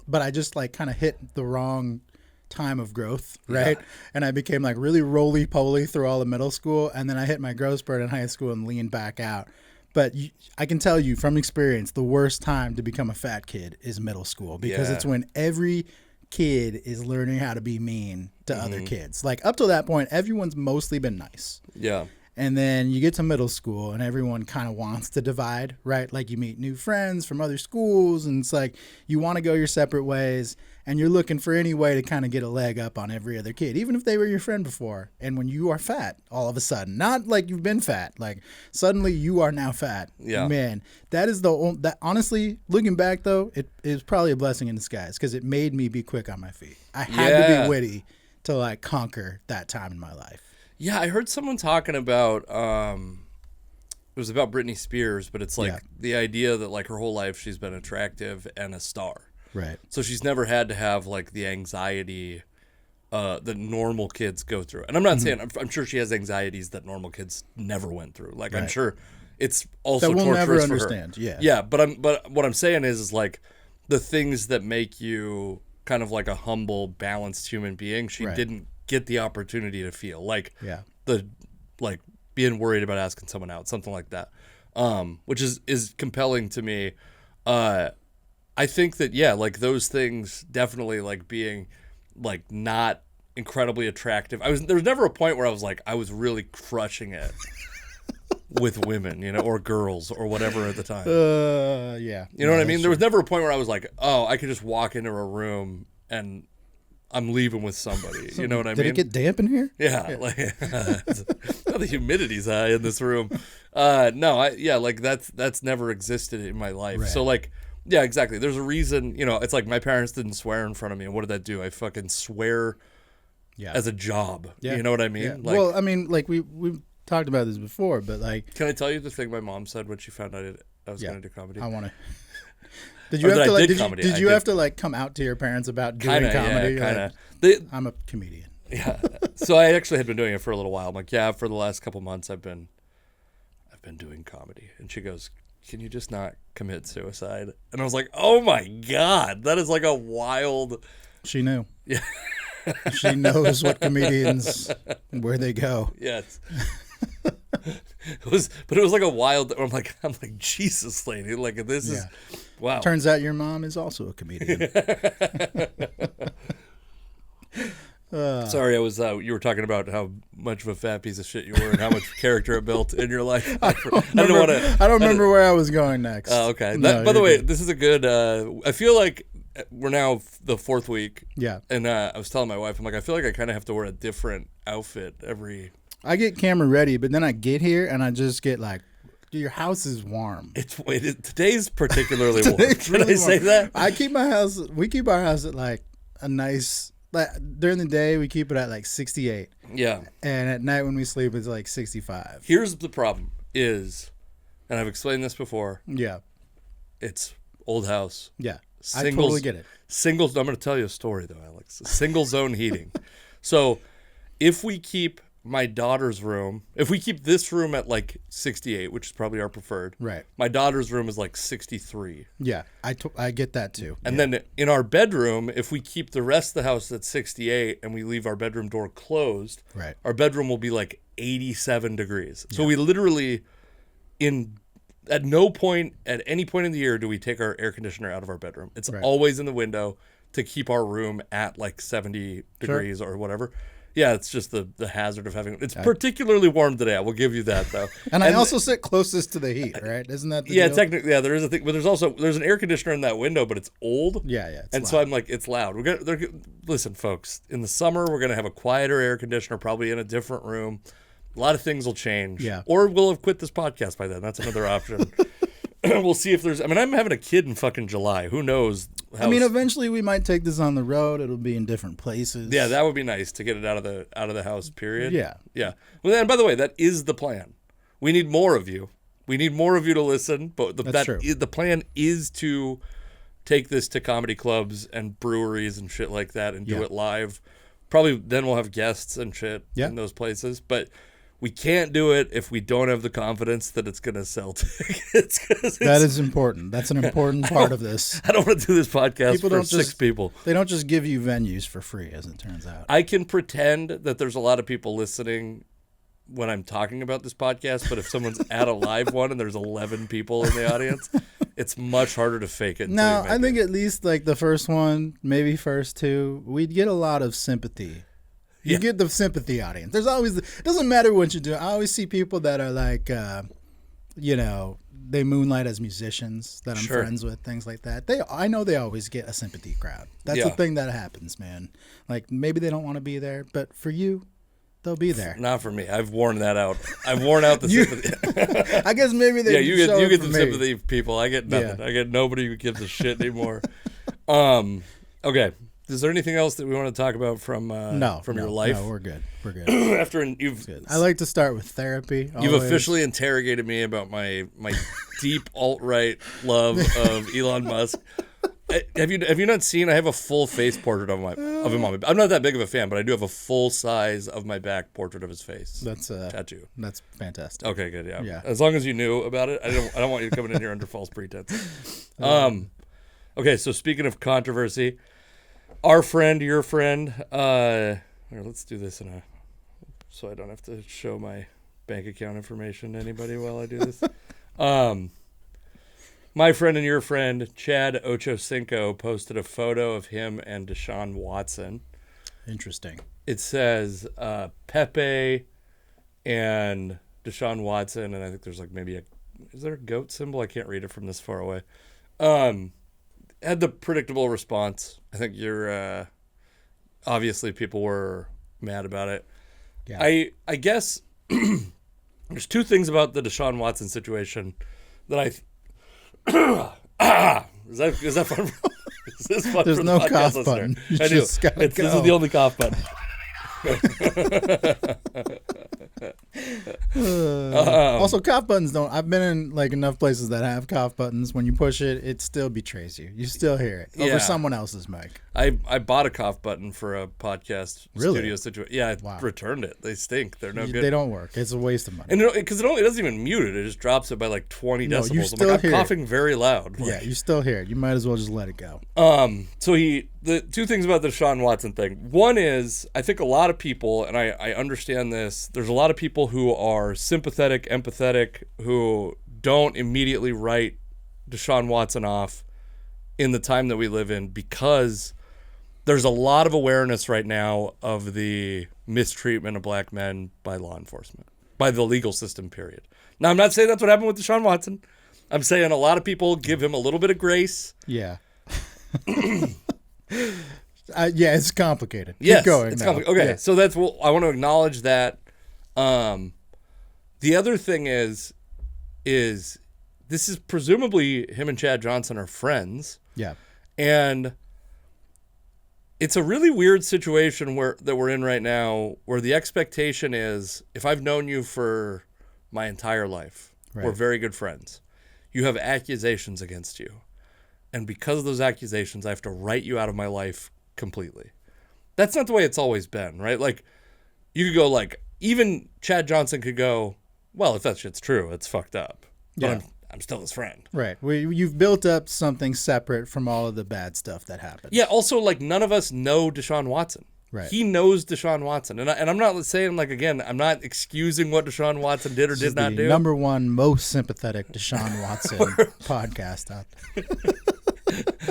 but I just like kind of hit the wrong time of growth, right? Yeah. And I became like really roly-poly through all of middle school. And then I hit my growth spurt in high school and leaned back out. But I can tell you from experience, the worst time to become a fat kid is middle school because it's when every kid is learning how to be mean to other kids. Like up till that point, everyone's mostly been nice. Yeah. And then you get to middle school and everyone kind of wants to divide, right? Like you meet new friends from other schools and it's like you want to go your separate ways and you're looking for any way to kind of get a leg up on every other kid, even if they were your friend before. And when you are fat, all of a sudden, not like you've been fat, like suddenly you are now fat. Yeah. Man, that is that honestly, looking back though, it is probably a blessing in disguise because it made me be quick on my feet. I had to be witty to like conquer that time in my life. Yeah, I heard someone talking about, it was about Britney Spears, but it's like the idea that like her whole life she's been attractive and a star. Right. So she's never had to have like the anxiety that normal kids go through. And I'm not saying, I'm sure she has anxieties that normal kids never went through. Like I'm sure it's also that we'll torturous never for understand. her. Yeah. Yeah, but what I'm saying is like the things that make you kind of like a humble, balanced human being, she didn't get the opportunity to feel like the like being worried about asking someone out, something like that, which is compelling to me. I think that like those things definitely like being like not incredibly attractive. There was never a point where I was like I was really crushing it with women, or girls or whatever at the time. You know what I mean? There was never a point where I was like, oh, I could just walk into a room and I'm leaving with somebody. You know what I mean? Did it get damp in here? Yeah. Like, the humidity's high in this room. Like that's never existed in my life. Right. So like, yeah, exactly. There's a reason, it's like my parents didn't swear in front of me. And what did that do? I fucking swear as a job. Yeah. You know what I mean? Yeah. Like, well, I mean, like we've talked about this before, but like. Can I tell you the thing my mom said when she found out I was going to do comedy? I want to. Did you have to like? Did you have to like come out to your parents about doing comedy? Yeah, kind of. Like, I'm a comedian. Yeah. So I actually had been doing it for a little while. I'm like, yeah, for the last couple months I've been doing comedy. And she goes, can you just not commit suicide? And I was like, oh my God, that is like a wild. She knew. Yeah. She knows what comedians, where they go. Yes. It was like a wild. I'm like, Jesus, lady, like this is, wow. Turns out your mom is also a comedian. Sorry, I was. You were talking about how much of a fat piece of shit you were and how much character it built in your life. I don't remember where I was going next. Okay. By the way, this is a good. I feel like we're now the 4th week. Yeah. And I was telling my wife, I'm like, I feel like I kind of have to wear a different outfit every. I get camera ready, but then I get here and I just get like, dude, your house is warm. Today's particularly warm. Can I say that? We keep our house at like a nice. Like during the day, we keep it at like 68. Yeah. And at night when we sleep, it's like 65. Here's the problem is, and I've explained this before. Yeah. It's old house. Yeah. I totally get it. I'm going to tell you a story though, Alex. Single zone heating. So if we keep my daughter's room, if we keep this room at like 68, which is probably our preferred. Right. My daughter's room is like 63. Yeah, I get that too. And then in our bedroom, if we keep the rest of the house at 68 and we leave our bedroom door closed, right, our bedroom will be like 87 degrees. So we literally, at no point, at any point in the year, do we take our air conditioner out of our bedroom. It's always in the window to keep our room at like 70 degrees or whatever. Yeah, it's just the hazard of having. It's particularly warm today. I will give you that though. And I also sit closest to the heat, right? Isn't that the deal? Technically, there is a thing, but there's an air conditioner in that window, but it's old. Yeah. It's and loud. So I'm like, it's loud. Listen, folks. In the summer, we're gonna have a quieter air conditioner, probably in a different room. A lot of things will change. Yeah. Or we'll have quit this podcast by then. That's another option. We'll see if there's. I mean, I'm having a kid in fucking July. Who knows? Eventually we might take this on the road. It'll be in different places. Yeah, that would be nice to get it out of the house. Period. Yeah. Well, and by the way, that is the plan. We need more of you. We need more of you to listen. But That's true. The plan is to take this to comedy clubs and breweries and shit like that and do it live. Probably then we'll have guests and shit in those places. But we can't do it if we don't have the confidence that it's going to sell tickets. That is important. That's an important part of this. I don't want to do this podcast for 6 people. They don't just give you venues for free, as it turns out. I can pretend that there's a lot of people listening when I'm talking about this podcast, but if someone's at a live one and there's 11 people in the audience, it's much harder to fake it. No, I think at least like the first one, maybe first 2, we'd get a lot of sympathy. You get the sympathy audience. There's always, it doesn't matter what you do. I always see people that are like, they moonlight as musicians that I'm friends with, things like that. I know they always get a sympathy crowd. That's the thing that happens, man. Like maybe they don't want to be there, but for you, they'll be there. Not for me. I've worn that out. I've worn out the sympathy. I guess maybe they. You get the sympathy people. I get nothing. I get nobody who gives a shit anymore. Okay. Is there anything else that we want to talk about from your life? No, we're good. We're good. I like to start with therapy. You've officially interrogated me about my deep alt-right love of Elon Musk. Have you not seen? I have a full face portrait of him on my. I'm not that big of a fan, but I do have a full size of my back portrait of his face. That's tattoo. That's fantastic. Okay, good. Yeah. As long as you knew about it, I don't want you coming in here under false pretense. Okay, so speaking of controversy. Our friend, your friend. Let's do this so I don't have to show my bank account information to anybody while I do this. My friend and your friend, Chad Ochocinco, posted a photo of him and Deshaun Watson. Interesting. It says Pepe and Deshaun Watson, and I think there's like maybe is there a goat symbol? I can't read it from this far away. Had the predictable response. I think you're obviously people were mad about it. Yeah. I guess there's 2 things about the Deshaun Watson situation that is that fun? Is this fun? There's no cough button. I do. This is the only cough button. Also, cough buttons don't. I've been in like enough places that have cough buttons. When you push it, it still betrays you. You still hear it over someone else's mic. I bought a cough button for a podcast studio situation. Yeah, I returned it. They stink. They're no good. They don't work. It's a waste of money. And because it doesn't even mute it. It just drops it by like 20 decibels. I'm coughing very loud. Yeah, you still hear it. You might as well just let it go. So the two things about the Deshaun Watson thing. One is, I think a lot of people, and I understand this, there's a lot of people who are sympathetic, empathetic, who don't immediately write Deshaun Watson off in the time that we live in, because there's a lot of awareness right now of the mistreatment of black men by law enforcement, by the legal system, period. Now, I'm not saying that's what happened with Deshaun Watson. I'm saying a lot of people give him a little bit of grace. Yeah. Yeah, it's complicated. Yes, keep going. It's complicated. Okay, so that's what I want to acknowledge that. The other thing is this is presumably him and Chad Johnson are friends. Yeah. And it's a really weird situation that we're in right now, where the expectation is, if I've known you for my entire life, we're very good friends. You have accusations against you. And because of those accusations, I have to write you out of my life completely. That's not the way it's always been, right? Like, you could go like, even Chad Johnson could go, well, if that shit's true, it's fucked up. But I'm still his friend. Right. You've built up something separate from all of the bad stuff that happened. Yeah, also, like, none of us know Deshaun Watson. Right. He knows Deshaun Watson. And I'm not saying, like, again, I'm not excusing what Deshaun Watson did or did not do. Number one most sympathetic Deshaun Watson podcast out there.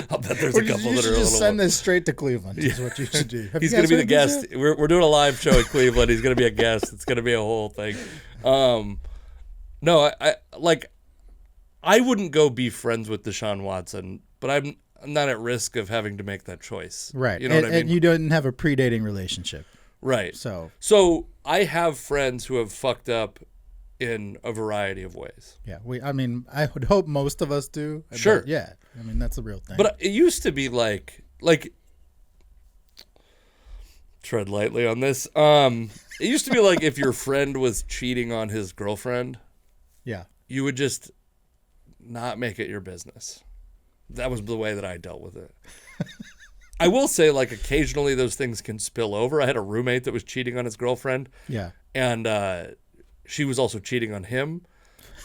I'll bet there's a couple that are a little... You should just send this straight to Cleveland is what you should do. He's going to be the guest. We're doing a live show in Cleveland. He's going to be a guest. It's going to be a whole thing. No, I wouldn't go be friends with Deshaun Watson, but I'm not at risk of having to make that choice. Right. You know what I mean? And you don't have a predating relationship. Right. So I have friends who have fucked up in a variety of ways. Yeah. I would hope most of us do. Sure. But yeah. I mean, that's a real thing. But it used to be like tread lightly on this. It used to be like, if your friend was cheating on his girlfriend, yeah, you would just not make it your business. That was the way that I dealt with it. I will say, like, occasionally those things can spill over. I had a roommate that was cheating on his girlfriend. Yeah. And she was also cheating on him.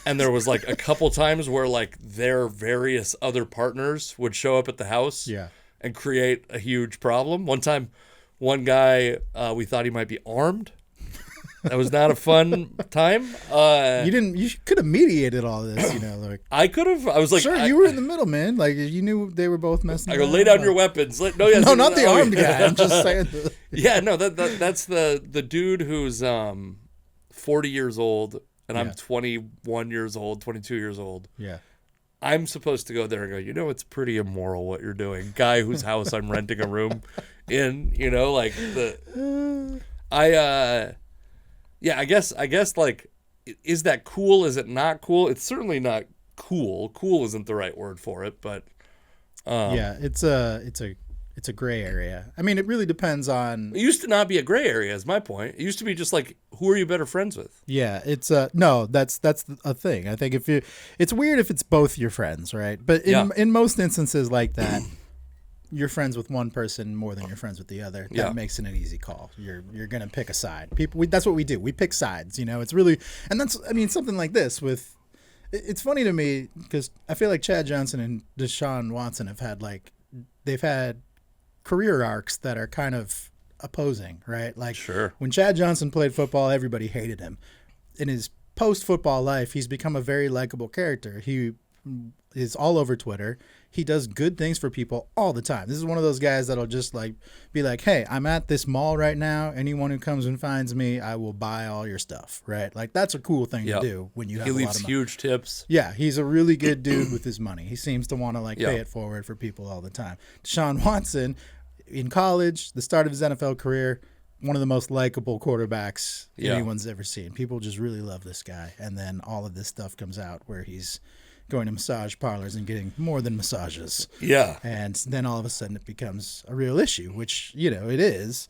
And there was, like, a couple times where, like, their various other partners would show up at the house and create a huge problem. One time, one guy, we thought he might be armed. That was not a fun time. You could have mediated all this, like I could have. I was like, sure, you were in the middle, man. Like, you knew they were both messing. I go, lay down your weapons. No, not the armed guy. I'm just saying. Yeah, no, that's the dude who's 40 years old, and I'm 21 years old, 22 years old. Yeah. I'm supposed to go there and go, it's pretty immoral what you're doing. Guy whose house I'm renting a room in, like yeah, I guess like, is that cool? Is it not cool? It's certainly not cool. Cool isn't the right word for it, but yeah, it's a gray area. I mean, it really depends on. It used to not be a gray area, is my point. It used to be just like, who are you better friends with? Yeah, it's no, that's a thing. I think it's weird if it's both your friends, right? But in most instances like that, you're friends with one person more than you're friends with the other. That makes it an easy call. You're gonna pick a side. That's what we do. We pick sides. It's really, and that's, something like this with. It's funny to me because I feel like Chad Johnson and Deshaun Watson they've had career arcs that are kind of opposing, right? Like, sure. When Chad Johnson played football, everybody hated him. In his post-football life, he's become a very likable character. He is all over Twitter. He does good things for people all the time. This is one of those guys that'll just be like, hey, I'm at this mall right now. Anyone who comes and finds me, I will buy all your stuff, right? Like, that's a cool thing to do when you have a lot of money. He leaves huge tips. Yeah, he's a really good dude with his money. He seems to want to pay it forward for people all the time. Deshaun Watson, in college, the start of his NFL career, one of the most likable quarterbacks anyone's ever seen. People just really love this guy. And then all of this stuff comes out where he's going to massage parlors and getting more than massages. Yeah. And then all of a sudden it becomes a real issue, which, it is.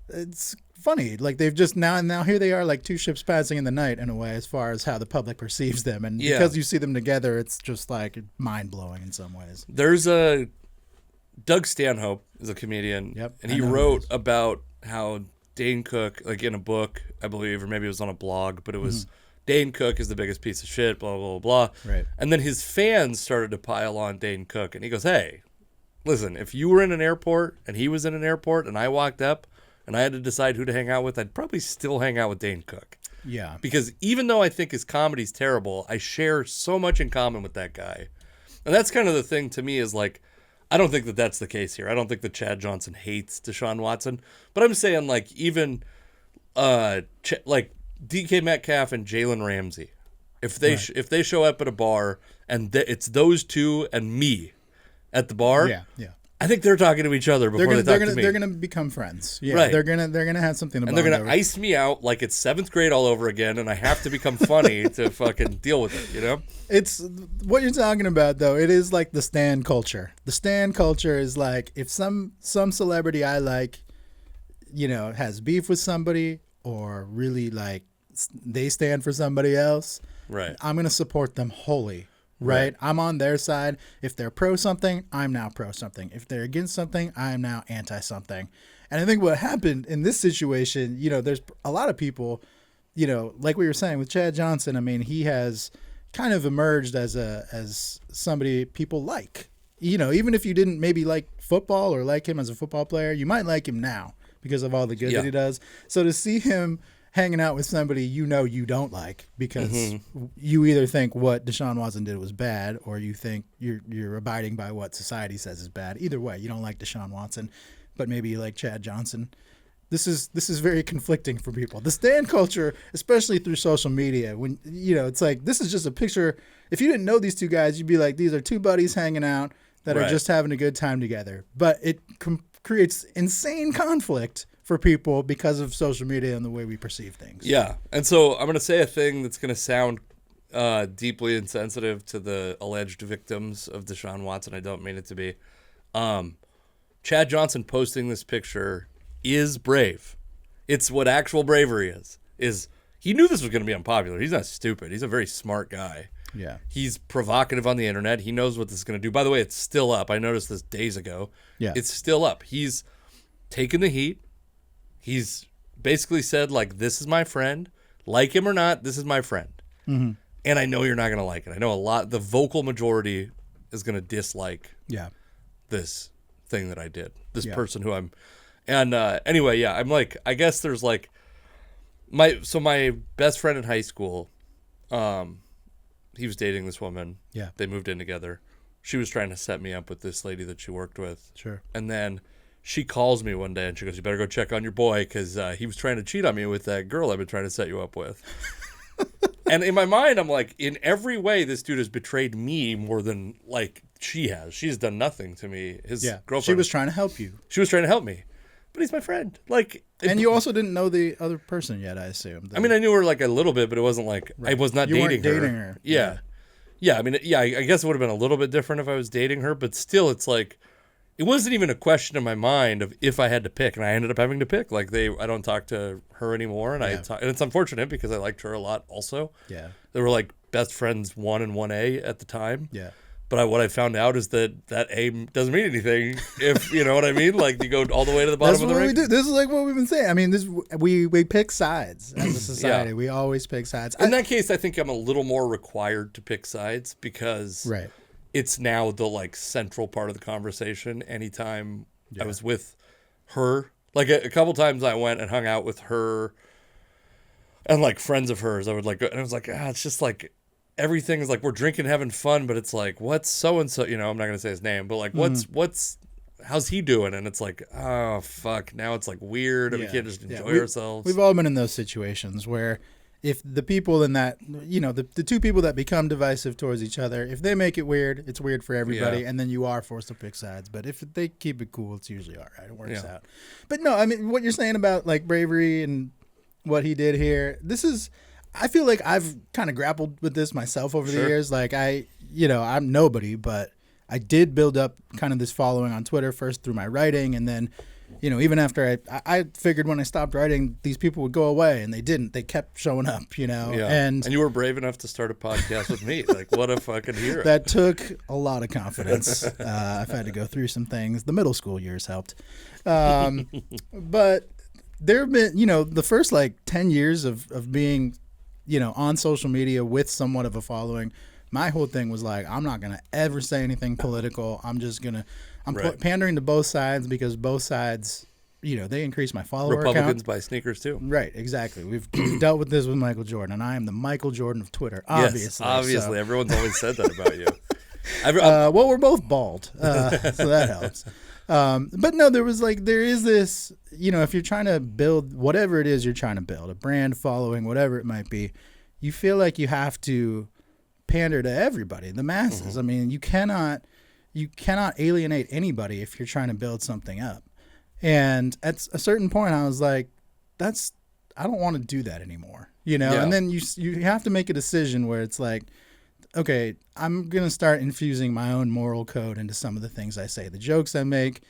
It's funny. Like they've just now here they are, like two ships passing in the night in a way, as far as how the public perceives them, and because you see them together, it's just like mind blowing in some ways. There's Doug Stanhope is a comedian, and he wrote about how Dane Cook, like in a book, I believe, or maybe it was on a blog, but it was Dane Cook is the biggest piece of shit, blah, blah, blah. Right. And then his fans started to pile on Dane Cook, and he goes, hey, listen, if you were in an airport and he was in an airport and I walked up and I had to decide who to hang out with, I'd probably still hang out with Dane Cook. Yeah. Because even though I think his comedy's terrible, I share so much in common with that guy. And that's kind of the thing to me is like, I don't think that that's the case here. I don't think that Chad Johnson hates Deshaun Watson. But I'm saying, like, even like DK Metcalf and Jalen Ramsey, if they show up at a bar and it's those two and me at the bar, I think they're talking to each other before they talk to me. They're gonna become friends. Yeah, right. They're gonna have something to bond and they're gonna over. ice me out like it's 7th grade all over again, and I have to become funny to fucking deal with it. You know, it's what you're talking about though. It is like the stan culture. The stan culture is like if some celebrity I like, you know, has beef with somebody or really like they stand for somebody else. Right. I'm gonna support them wholly. Right. I'm on their side. If they're pro something, I'm now pro something. If they're against something, I'm now anti something. And I think what happened in this situation, you know, there's a lot of people, you know, like we were saying with Chad Johnson. I mean, he has kind of emerged as somebody people like. You know, even if you didn't maybe like football or like him as a football player, you might like him now because of all the good that he does. So to see him hanging out with somebody you know you don't like because you either think what Deshaun Watson did was bad or you think you're abiding by what society says is bad. Either way, you don't like Deshaun Watson, but maybe you like Chad Johnson. This is very conflicting for people. The stan culture, especially through social media, when you know it's like this is just a picture. If you didn't know these two guys, you'd be like, these are two buddies hanging out that are just having a good time together. But it creates insane conflict for people because of social media and the way we perceive things. Yeah. And so I'm going to say a thing that's going to sound deeply insensitive to the alleged victims of Deshaun Watson. I don't mean it to be. Chad Johnson posting this picture is brave. It's what actual bravery is he knew this was going to be unpopular. He's not stupid. He's a very smart guy. Yeah. He's provocative on the internet. He knows what this is going to do. By the way, it's still up. I noticed this days ago. Yeah. It's still up. He's taken the heat. He's basically said, like, this is my friend. Like him or not, this is my friend. Mm-hmm. And I know you're not going to like it. I know the vocal majority is going to dislike this thing that I did. This person who I'm. And anyway, I'm like, I guess there's like, my best friend in high school, he was dating this woman. Yeah. They moved in together. She was trying to set me up with this lady that she worked with. Sure. And then she calls me one day and she goes, you better go check on your boy because he was trying to cheat on me with that girl I've been trying to set you up with. And in my mind, I'm like, in every way, this dude has betrayed me more than like she has. She's done nothing to me. His girlfriend. She was trying to help you. She was trying to help me. But he's my friend. Like, and you also didn't know the other person yet, I assume. I mean, I knew her like a little bit, but it wasn't like I was not dating her. Yeah. I mean, I guess it would have been a little bit different if I was dating her, but still, it's like it wasn't even a question in my mind of if I had to pick, and I ended up having to pick. Like I don't talk to her anymore, and and it's unfortunate because I liked her a lot. Also, they were like best friends 1 and 1A at the time. Yeah. But what I found out is that A doesn't mean anything if, you know what I mean? Like, you go all the way to the bottom of the ring. That's what we do. This is like what we've been saying. I mean, we pick sides as a society. We always pick sides. In that case, I think I'm a little more required to pick sides because it's now the, like, central part of the conversation. Anytime I was with her, like, a couple times I went and hung out with her and, like, friends of hers. I would, like, and I was like, it's just, like, everything is like we're drinking, having fun, but it's like, what's so and so? You know, I'm not gonna say his name, but like, what's how's he doing? And it's like, oh fuck, now it's like weird, and we can't just enjoy ourselves. We've all been in those situations where if the people in that, you know, the two people that become divisive towards each other, if they make it weird, it's weird for everybody, and then you are forced to pick sides. But if they keep it cool, it's usually all right. It works out. But no, I mean, what you're saying about like bravery and what he did here, I feel like I've kind of grappled with this myself over the years. Like I'm nobody, but I did build up kind of this following on Twitter first through my writing and then even after I figured when I stopped writing, these people would go away, and they didn't. They kept showing up, And you were brave enough to start a podcast with me. Like, what a fucking hero. That took a lot of confidence. I've had to go through some things. The middle school years helped. But there have been, the first 10 years of being, on social media with somewhat of a following, my whole thing was I'm not going to ever say anything political. I'm pandering to both sides because both sides, they increase my follower Republicans count. buy sneakers too. Right, exactly. We've dealt with this with Michael Jordan, and I am the Michael Jordan of Twitter, obviously. Yes, obviously. So. Everyone's always said that about you. Well, we're both bald, so that helps. But no, there is this, if you're trying to build whatever it is you're trying to build, a brand, following, whatever it might be, you feel like you have to pander to everybody, the masses. Mm-hmm. I mean, you cannot alienate anybody if you're trying to build something up. And at a certain point, I was like, I don't want to do that anymore, Yeah. And then you have to make a decision where it's like, okay, I'm going to start infusing my own moral code into some of the things I say, the jokes I make,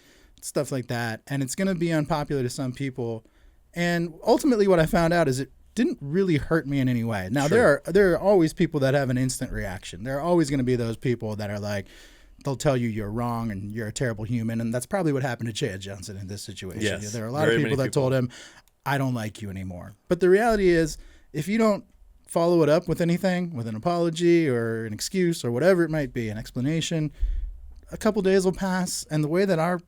stuff like that. And it's going to be unpopular to some people. And ultimately what I found out is it didn't really hurt me in any way. Now, sure. there are always people that have an instant reaction. There are always going to be those people that are like, they'll tell you you're wrong and you're a terrible human. And that's probably what happened to Chad Johnson in this situation. Yes, there are a lot of people that told him, I don't like you anymore. But the reality is, if you don't follow it up with anything, with an apology or an excuse or whatever it might be, an explanation, a couple days will pass. And the way that our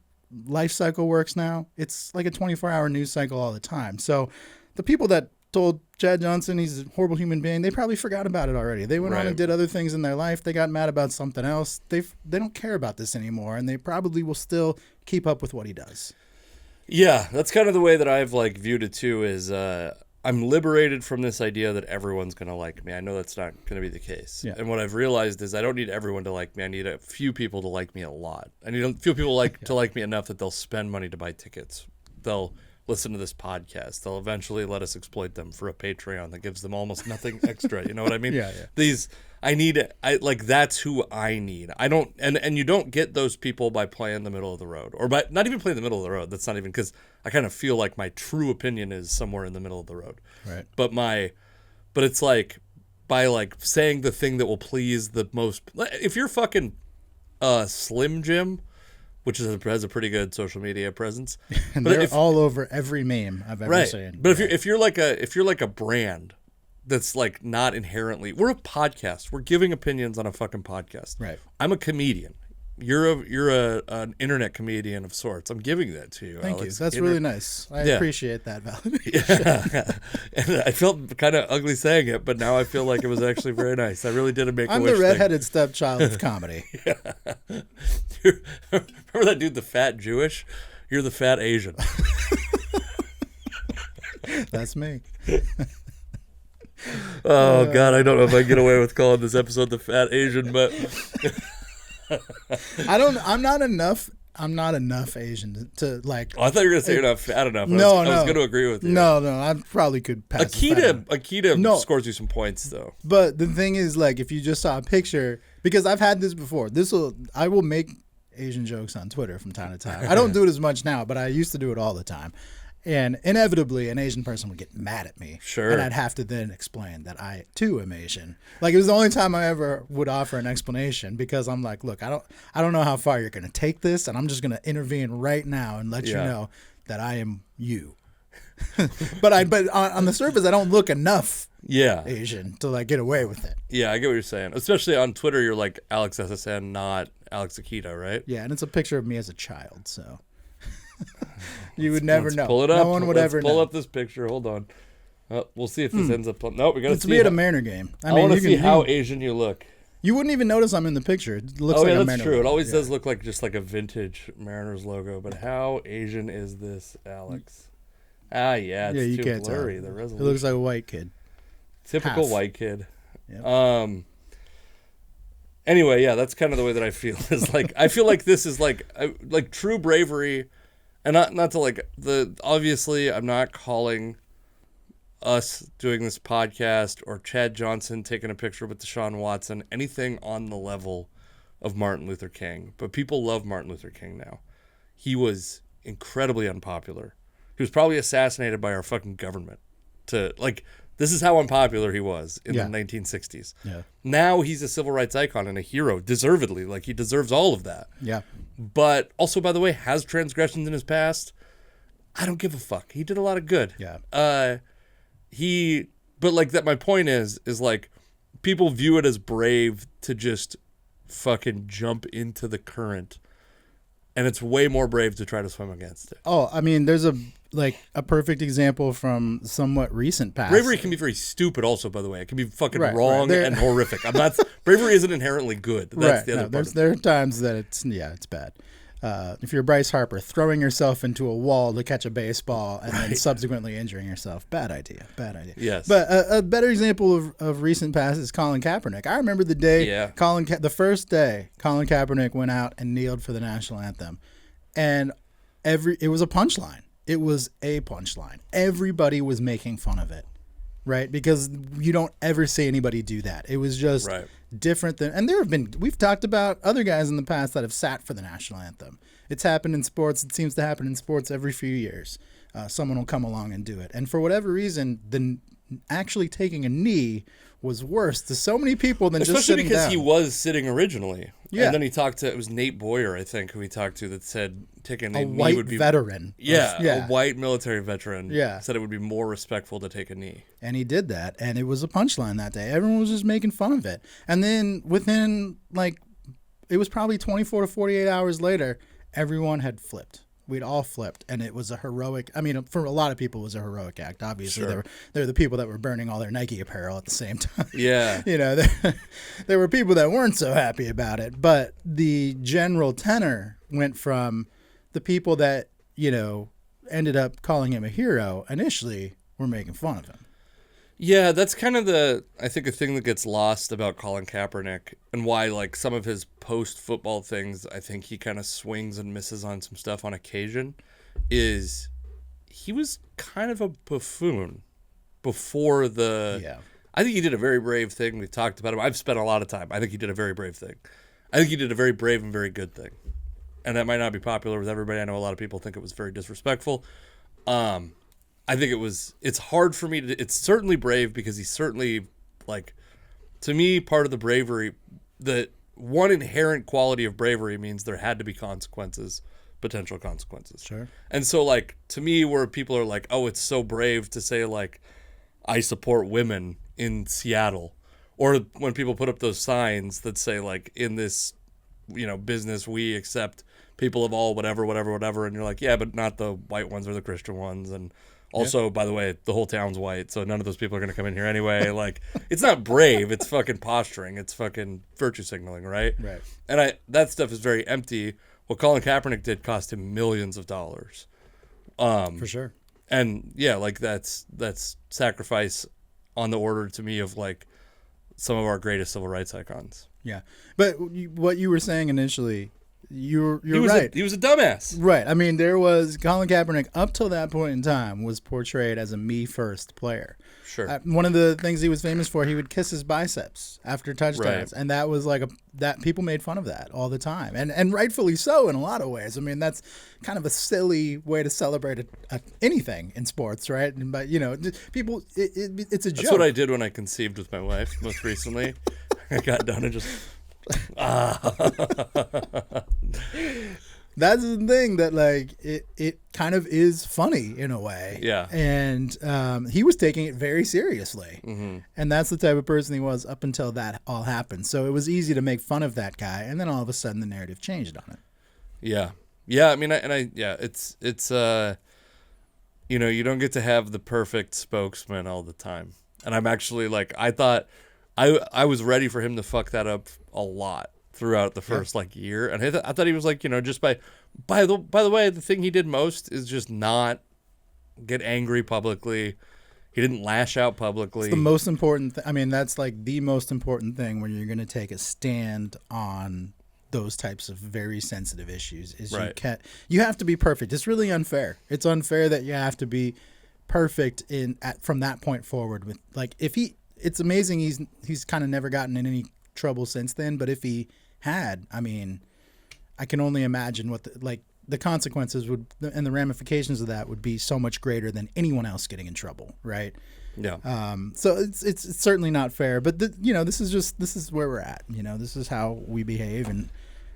life cycle works now, it's like a 24-hour news cycle all the time. So the people that told Chad Johnson he's a horrible human being, they probably forgot about it already. They went on and did other things in their life. They got mad about something else. They don't care about this anymore, and they probably will still keep up with what he does. Yeah, that's kind of the way that I've viewed it too, is I'm liberated from this idea that everyone's going to like me. I know that's not going to be the case. Yeah. And what I've realized is I don't need everyone to like me. I need a few people to like me a lot. I need a few people to like me enough that they'll spend money to buy tickets. They'll listen to this podcast. They'll eventually let us exploit them for a Patreon that gives them almost nothing extra. You know what I mean? Yeah. That's who I need. I don't, and you don't get those people by playing the middle of the road, or by not even playing the middle of the road. That's not even, because I kind of feel like my true opinion is somewhere in the middle of the road. Right. But it's by saying the thing that will please the most. If you're fucking Slim Jim, which has a pretty good social media presence, and they're all over every meme I've ever seen. But if you're like a brand that's not inherently, we're a podcast. We're giving opinions on a fucking podcast. Right. I'm a comedian. You're an internet comedian of sorts. I'm giving that to you. Thank Alex. you. That's really nice. I appreciate that validation. Yeah. And I felt kind of ugly saying it, but now I feel like it was actually very nice. I really did a Make-A-Wish I'm the redheaded stepchild of comedy. Yeah. Remember that dude, the fat Jewish? You're the fat Asian. That's me. Oh God, I don't know if I can get away with calling this episode the fat Asian, but I'm not enough Asian to Oh, I thought you were gonna say you're not fat enough. I was going to agree with you. No, I probably could pass. Akita scores you some points though. But the thing is, if you just saw a picture, because I've had this before. I will make Asian jokes on Twitter from time to time. I don't do it as much now, but I used to do it all the time. And inevitably, an Asian person would get mad at me. Sure. And I'd have to then explain that I, too, am Asian. It was the only time I ever would offer an explanation, because I'm like, look, I don't know how far you're going to take this, and I'm just going to intervene right now and let you know that I am you. but on the surface, I don't look enough Asian to get away with it. Yeah, I get what you're saying. Especially on Twitter, you're like Alex SSN, not Alex Akita, right? Yeah, and it's a picture of me as a child, so... You would never know. Pull it up. No one would ever know. Pull up this picture. Hold on. We'll see if this ends up. No, we got to see. It's me at a Mariner game. I want to see how Asian you look. You wouldn't even notice I'm in the picture. It looks like a Mariner. That's true. It always does look like just like a vintage Mariners logo. But how Asian is this, Alex? It's too blurry. The resolution. It looks like a white kid. Typical white kid. Yep. Anyway, that's kind of the way that I feel. Is I feel like this is like true bravery. And not to obviously I'm not calling us doing this podcast or Chad Johnson taking a picture with Deshaun Watson anything on the level of Martin Luther King. But people love Martin Luther King now. He was incredibly unpopular. He was probably assassinated by our fucking government. This is how unpopular he was in the 1960s. Yeah. Now he's a civil rights icon and a hero, deservedly. Like, he deserves all of that. Yeah. But also, by the way, has transgressions in his past. I don't give a fuck. He did a lot of good. Yeah. But like that, my point is like, people view it as brave to just fucking jump into the current. And it's way more brave to try to swim against it. Oh, I mean, there's a perfect example from somewhat recent past. Bravery can be very stupid also, by the way. It can be fucking wrong and horrific. Bravery isn't inherently good. That's the other part. There are times that it's bad. If you're Bryce Harper, throwing yourself into a wall to catch a baseball and then subsequently injuring yourself, bad idea. Yes. But a better example of recent past is Colin Kaepernick. I remember the day the first day Colin Kaepernick went out and kneeled for the national anthem, and it was a punchline. It was a punchline. Everybody was making fun of it, right? Because you don't ever see anybody do that. It was just different than, and we've talked about other guys in the past that have sat for the national anthem. It's happened in sports. It seems to happen in sports every few years. Someone will come along and do it. And for whatever reason, actually taking a knee was worse to so many people than just sitting down. Especially because he was sitting originally. Yeah. And then he talked to, it was Nate Boyer, I think, who he talked to, that said taking a knee white would be... veteran. A white military veteran Yeah. said it would be more respectful to take a knee. And he did that, and it was a punchline that day. Everyone was just making fun of it. And then within, it was probably 24 to 48 hours later, everyone had flipped. We'd all flipped, and it was a heroic. I mean, for a lot of people, it was a heroic act. Obviously, Sure. there were the people that were burning all their Nike apparel at the same time. Yeah. There were people that weren't so happy about it. But the general tenor went from the people that, ended up calling him a hero initially were making fun of him. Yeah, that's kind of I think a thing that gets lost about Colin Kaepernick, and why some of his post-football things, I think he kind of swings and misses on some stuff on occasion, is he was kind of a buffoon before I think he did a very brave thing. We've talked about him. I've spent a lot of time. I think he did a very brave thing. I think he did a very brave and very good thing. And that might not be popular with everybody. I know a lot of people think it was very disrespectful. I think it's hard for me it's certainly brave because he's certainly, to me, part of the bravery, the one inherent quality of bravery means there had to be potential consequences. Sure. And so, to me, where people are like, oh, it's so brave to say, I support women in Seattle, or when people put up those signs that say, in this, business, we accept people of all whatever, and you're like, yeah, but not the white ones or the Christian ones, and also, by the way, the whole town's white, so none of those people are going to come in here anyway. It's not brave. It's fucking posturing. It's fucking virtue signaling, right? Right. And that stuff is very empty. What Colin Kaepernick did cost him millions of dollars. For sure. And, yeah, that's sacrifice on the order, to me, of, some of our greatest civil rights icons. Yeah. But what you were saying initially... You're right. He was a dumbass. Right. I mean, there was Colin Kaepernick up till that point in time was portrayed as a me-first player. Sure. One of the things he was famous for, he would kiss his biceps after touchdowns, and that was that people made fun of that all the time, and rightfully so in a lot of ways. I mean, that's kind of a silly way to celebrate anything in sports, right? But people, it's a joke. That's what I did when I conceived with my wife most recently. I got done and just. That's the thing that it kind of is funny in a way. Yeah. And he was taking it very seriously. Mm-hmm. And that's the type of person he was up until that all happened. So it was easy to make fun of that guy, and then all of a sudden the narrative changed on it. Yeah. Yeah, I mean, it's you don't get to have the perfect spokesman all the time. And I'm actually I thought I was ready for him to fuck that up a lot throughout the first year, and I thought he was just by the way, the thing he did most is just not get angry publicly. He didn't lash out publicly. It's the most important I mean, that's the most important thing when you're going to take a stand on those types of very sensitive issues is you have to be perfect. It's really unfair. It's unfair that you have to be perfect from that point forward with it's amazing he's kind of never gotten in any trouble since then, but if he had, I mean, I can only imagine what the consequences would and the ramifications of that would be so much greater than anyone else getting in trouble, right? Yeah. So it's certainly not fair, but this is where we're at. This is how we behave and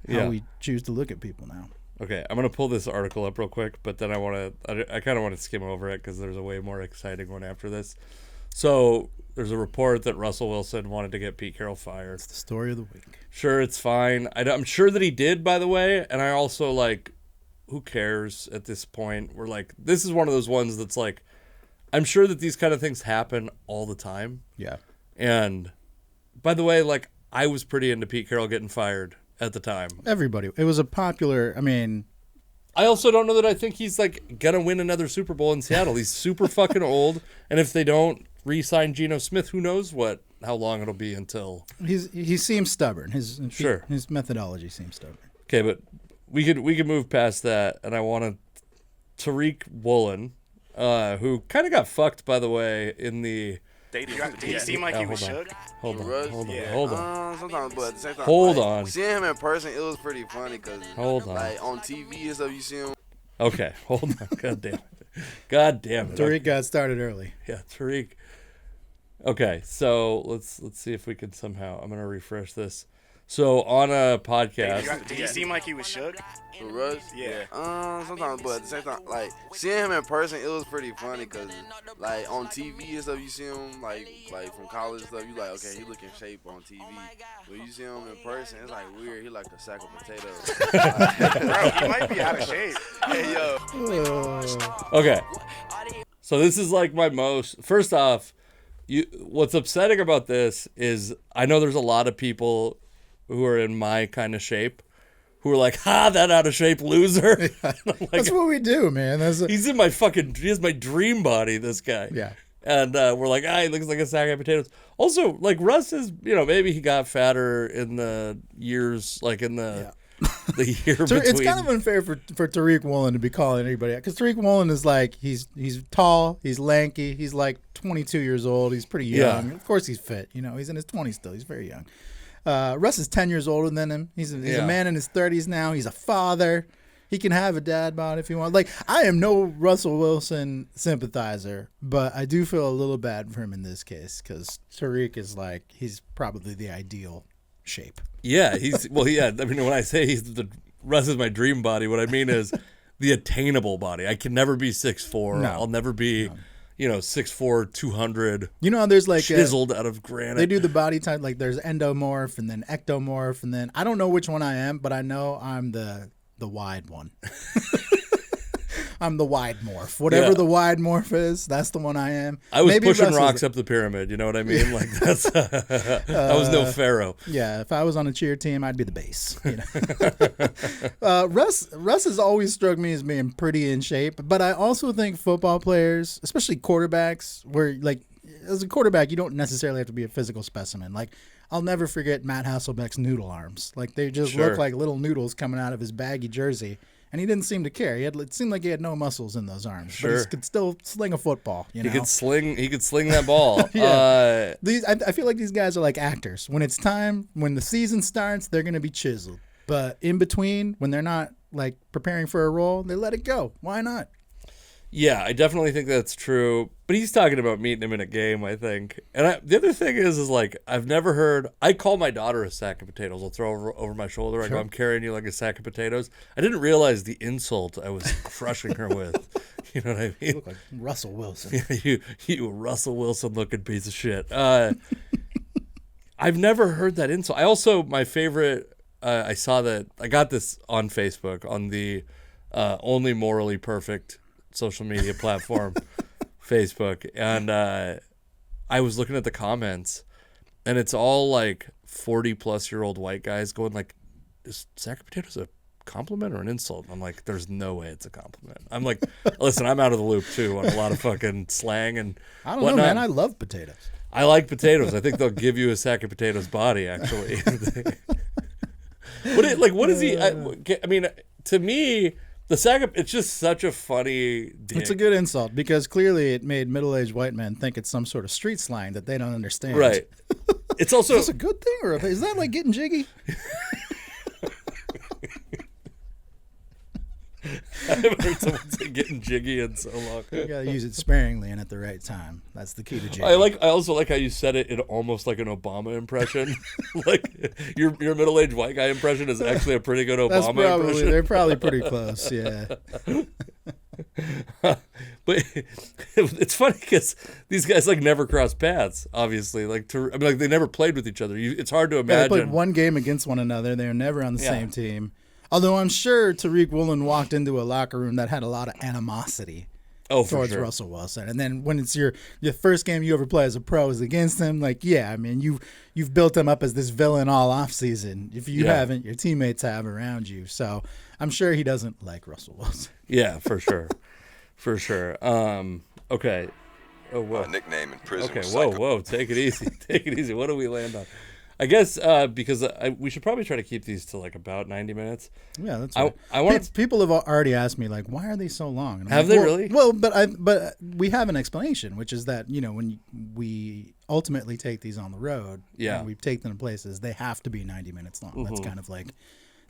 how we choose to look at people now. Okay, I'm gonna pull this article up real quick, but then I kind of want to skim over it because there's a way more exciting one after this. So there's a report that Russell Wilson wanted to get Pete Carroll fired. It's the story of the week. Sure, it's fine. I'm sure that he did, by the way, and I also who cares at this point? We're this is one of those ones that's I'm sure that these kind of things happen all the time. Yeah. And by the way, I was pretty into Pete Carroll getting fired at the time. Everybody. It was a popular, I also don't know that I think he's gonna win another Super Bowl in Seattle. He's super fucking old, and if they don't re-sign Geno Smith, who knows how long it'll be until he seems stubborn. His methodology seems stubborn. Okay, but we could move past that, and I want Tariq Woolen, who kind of got fucked, by the way, in the. Did he seem like he was shook? Hold on. Sometimes, but at the same time, hold on. Seeing him in person, it was pretty funny because on TV and stuff, you see him. Okay, hold on. God damn it. Tariq got started early. Yeah, Tariq. Okay, so let's see if we can somehow. I'm gonna refresh this. So on a podcast, did he seem like he was shook? For Russ? Yeah. Sometimes, but at the same time, seeing him in person, it was pretty funny because on TV and stuff, you see him like from college and stuff. You okay, he look in shape on TV. When you see him in person, it's weird. He like a sack of potatoes. Bro, he might be out of shape. Hey yo. Okay. So this is my most. First off, what's upsetting about this is I know there's a lot of people who are in my kind of shape who are that out of shape loser. Yeah. That's what we do, man. He has my dream body, this guy. Yeah. And we're he looks like a sack of potatoes. Also, Russ is, maybe he got fatter in the years, in the year between. It's kind of unfair for Tariq Woolen to be calling anybody out because Tariq Woolen is he's tall, he's lanky, he's 22 years old, he's pretty young. Yeah. Of course he's fit. He's in his 20s still. He's very young. Russ is 10 years older than him. He's a man in his 30s now. He's a father. He can have a dad bod if he wants. I am no Russell Wilson sympathizer, but I do feel a little bad for him in this case because Tariq is he's probably the ideal shape. Yeah, when I say Russ is my dream body, what I mean is the attainable body. I can never be 6'4". No. I'll never be 6'4", 200. There's chiseled out of granite. They do the body type there's endomorph and then ectomorph and then I don't know which one I am, but I know I'm the wide one. I'm the wide morph. Whatever the wide morph is, that's the one I am. I was pushing rocks up the pyramid. You know what I mean? That's I was no pharaoh. Yeah, if I was on a cheer team, I'd be the base. Russ has always struck me as being pretty in shape, but I also think football players, especially quarterbacks, where as a quarterback, you don't necessarily have to be a physical specimen. I'll never forget Matt Hasselbeck's noodle arms. They just look like little noodles coming out of his baggy jersey. And he didn't seem to care. It seemed like he had no muscles in those arms. Sure. But he could still sling a football. He could sling that ball. Yeah. I feel like these guys are like actors. When it's time, when the season starts, they're going to be chiseled. But in between, when they're not preparing for a role, they let it go. Why not? Yeah, I definitely think that's true. But he's talking about meeting him in a game, I think. And the other thing is I've never heard. I call my daughter a sack of potatoes. I'll throw her over my shoulder. I go, I'm carrying you like a sack of potatoes. I didn't realize the insult I was crushing her with. You know what I mean? You look like Russell Wilson. you Russell Wilson looking piece of shit. I've never heard that insult. I also, my favorite, I saw that, I got this on Facebook on the Only Morally Perfect social media platform, Facebook, and I was looking at the comments, and it's all 40-plus-year-old white guys going is sack of potatoes a compliment or an insult? And I'm there's no way it's a compliment. I'm listen, I'm out of the loop too on a lot of fucking slang and I don't know, man. I love potatoes. I like potatoes. I think they'll give you a sack of potatoes body, actually. What is he? I mean, to me, the sack of, it's just such a funny dig. It's a good insult because clearly it made middle-aged white men think it's some sort of street slang that they don't understand. Right. It's also is this a good thing or is that getting jiggy? I haven't heard someone say getting jiggy in so long. You gotta use it sparingly and at the right time. That's the key to jiggy. I also like how you said it in almost like an Obama impression. Like your middle-aged white guy impression is actually a pretty good Obama impression. They're probably pretty close. Yeah. But it's funny because these guys like never cross paths. Obviously, like they never played with each other. It's hard to imagine. They played one game against one another. They're never on the same team. Although I'm sure Tariq Woolen walked into a locker room that had a lot of animosity towards Russell Wilson. And then when it's your first game you ever play as a pro is against him, like, yeah, I mean, you've built him up as this villain all offseason. If you haven't, your teammates have around you. So I'm sure he doesn't like Russell Wilson. Yeah, for sure. For sure. Okay. Oh, whoa. Nickname in prison. Okay, whoa. Take it easy. Take it easy. What do we land on? I guess because we should probably try to keep these to like about 90 minutes. Yeah, that's right. I want people have already asked me like, why are they so long? And have they really? Well, but we have an explanation, which is that when we ultimately take these on the road, and we take them to places, they have to be 90 minutes long. Mm-hmm. That's kind of like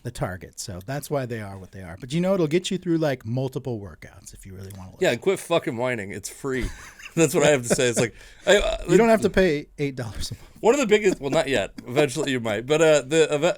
the target. So that's why they are what they are. But it'll get you through like multiple workouts if you really want to. Yeah, and quit fucking whining. It's free. That's what I have to say. It's like you don't have to pay $8 a month. One of the biggest, well, not yet. Eventually, you might. But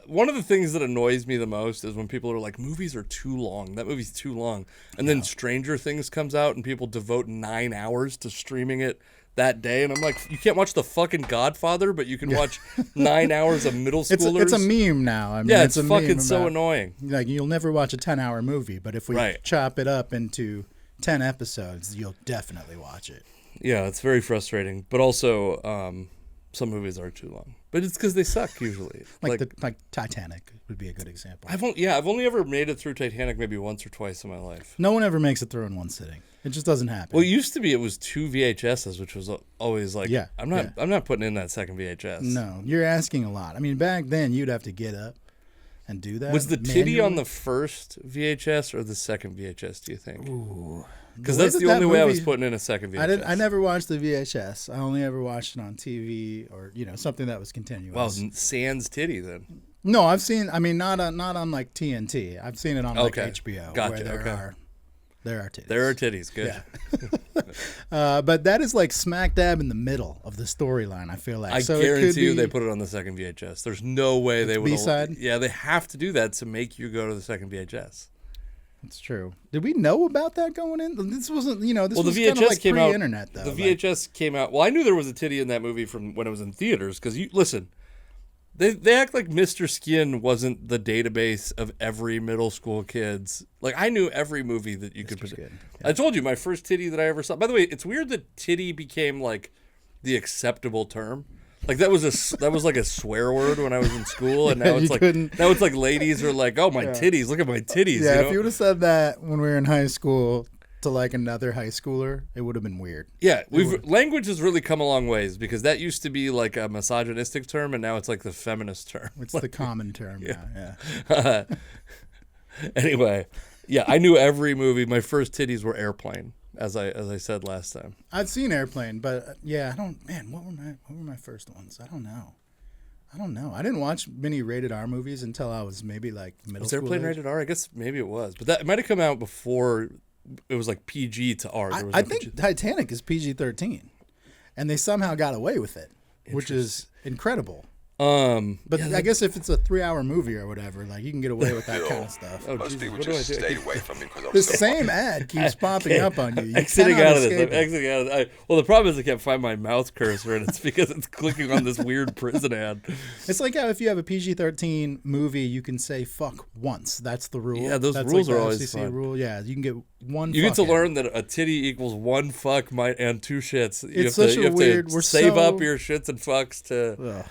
one of the things that annoys me the most is when people are like, "Movies are too long. That movie's too long." And then Stranger Things comes out, and people devote 9 hours to streaming it that day, and I'm like, you can't watch the fucking Godfather, but you can watch 9 hours of middle schoolers. It's a meme now. I mean, it's a fucking so annoying. Like you'll never watch a 10-hour movie, but if we chop it up into 10 episodes, you'll definitely watch it. Yeah, it's very frustrating, but also some movies are too long. But it's because they suck usually. like Titanic would be a good example. I've only ever made it through Titanic maybe once or twice in my life. No one ever makes it through in one sitting. It just doesn't happen. Well, it used to be it was 2 VHSs, which was always like, I'm not putting in that second VHS. No, you're asking a lot. I mean, back then you'd have to get up and do that. Was the titty on the first VHS or the second VHS, do you think? Ooh. Because that's the only way I was putting in a second VHS. I never watched the VHS. I only ever watched it on TV or something that was continuous. Well, sans titty then. No, I've seen. I mean, not on like TNT. I've seen it on like HBO. Gotcha. Where there are titties. There are titties. Good. Yeah. But that is like smack dab in the middle of the storyline. I feel like. I guarantee you, they put it on the second VHS. There's no way they would. B-side. Yeah, they have to do that to make you go to the second VHS. It's true. Did we know about that going in? This wasn't, this was the VHS kind of like came pre-internet, out, though. The VHS came out. Well, I knew there was a titty in that movie from when it was in theaters. Because listen, they act like Mr. Skin wasn't the database of every middle school kid's. Like I knew every movie that you could put. Yeah. I told you my first titty that I ever saw. By the way, it's weird that titty became like the acceptable term. Like that was like a swear word when I was in school, and now it's like ladies are like, oh my titties, look at my titties. Yeah, if you would have said that when we were in high school to like another high schooler, it would have been weird. Yeah, language has really come a long ways because that used to be like a misogynistic term, and now it's like the feminist term. It's the common term. Yeah. Anyway, I knew every movie. My first titties were Airplane. As I said last time, I've seen Airplane, but I don't. Man, what were my first ones? I don't know. I didn't watch many rated R movies until I was maybe like middle school. Was Airplane rated R? I guess maybe it was, but that might have come out before it was like PG to R. I think Titanic is PG-13, and they somehow got away with it, which is incredible. But I guess if it's a 3-hour movie or whatever, like you can get away with that kind of stuff. Oh, Jesus, what do I do? Stay away from me because I'm the same ad keeps popping up on you. Exiting out of this. Well, the problem is I can't find my mouse cursor, and it's because it's clicking on this weird prison ad. It's like how if you have a PG-13 movie, you can say "fuck" once. That's the rule. Yeah, those rules are always fun. Rule. Yeah, you can get one. You get to learn that a titty equals 1 fuck and 2 shits. It's such a weird. We're save up your shits and fucks to. Ugh.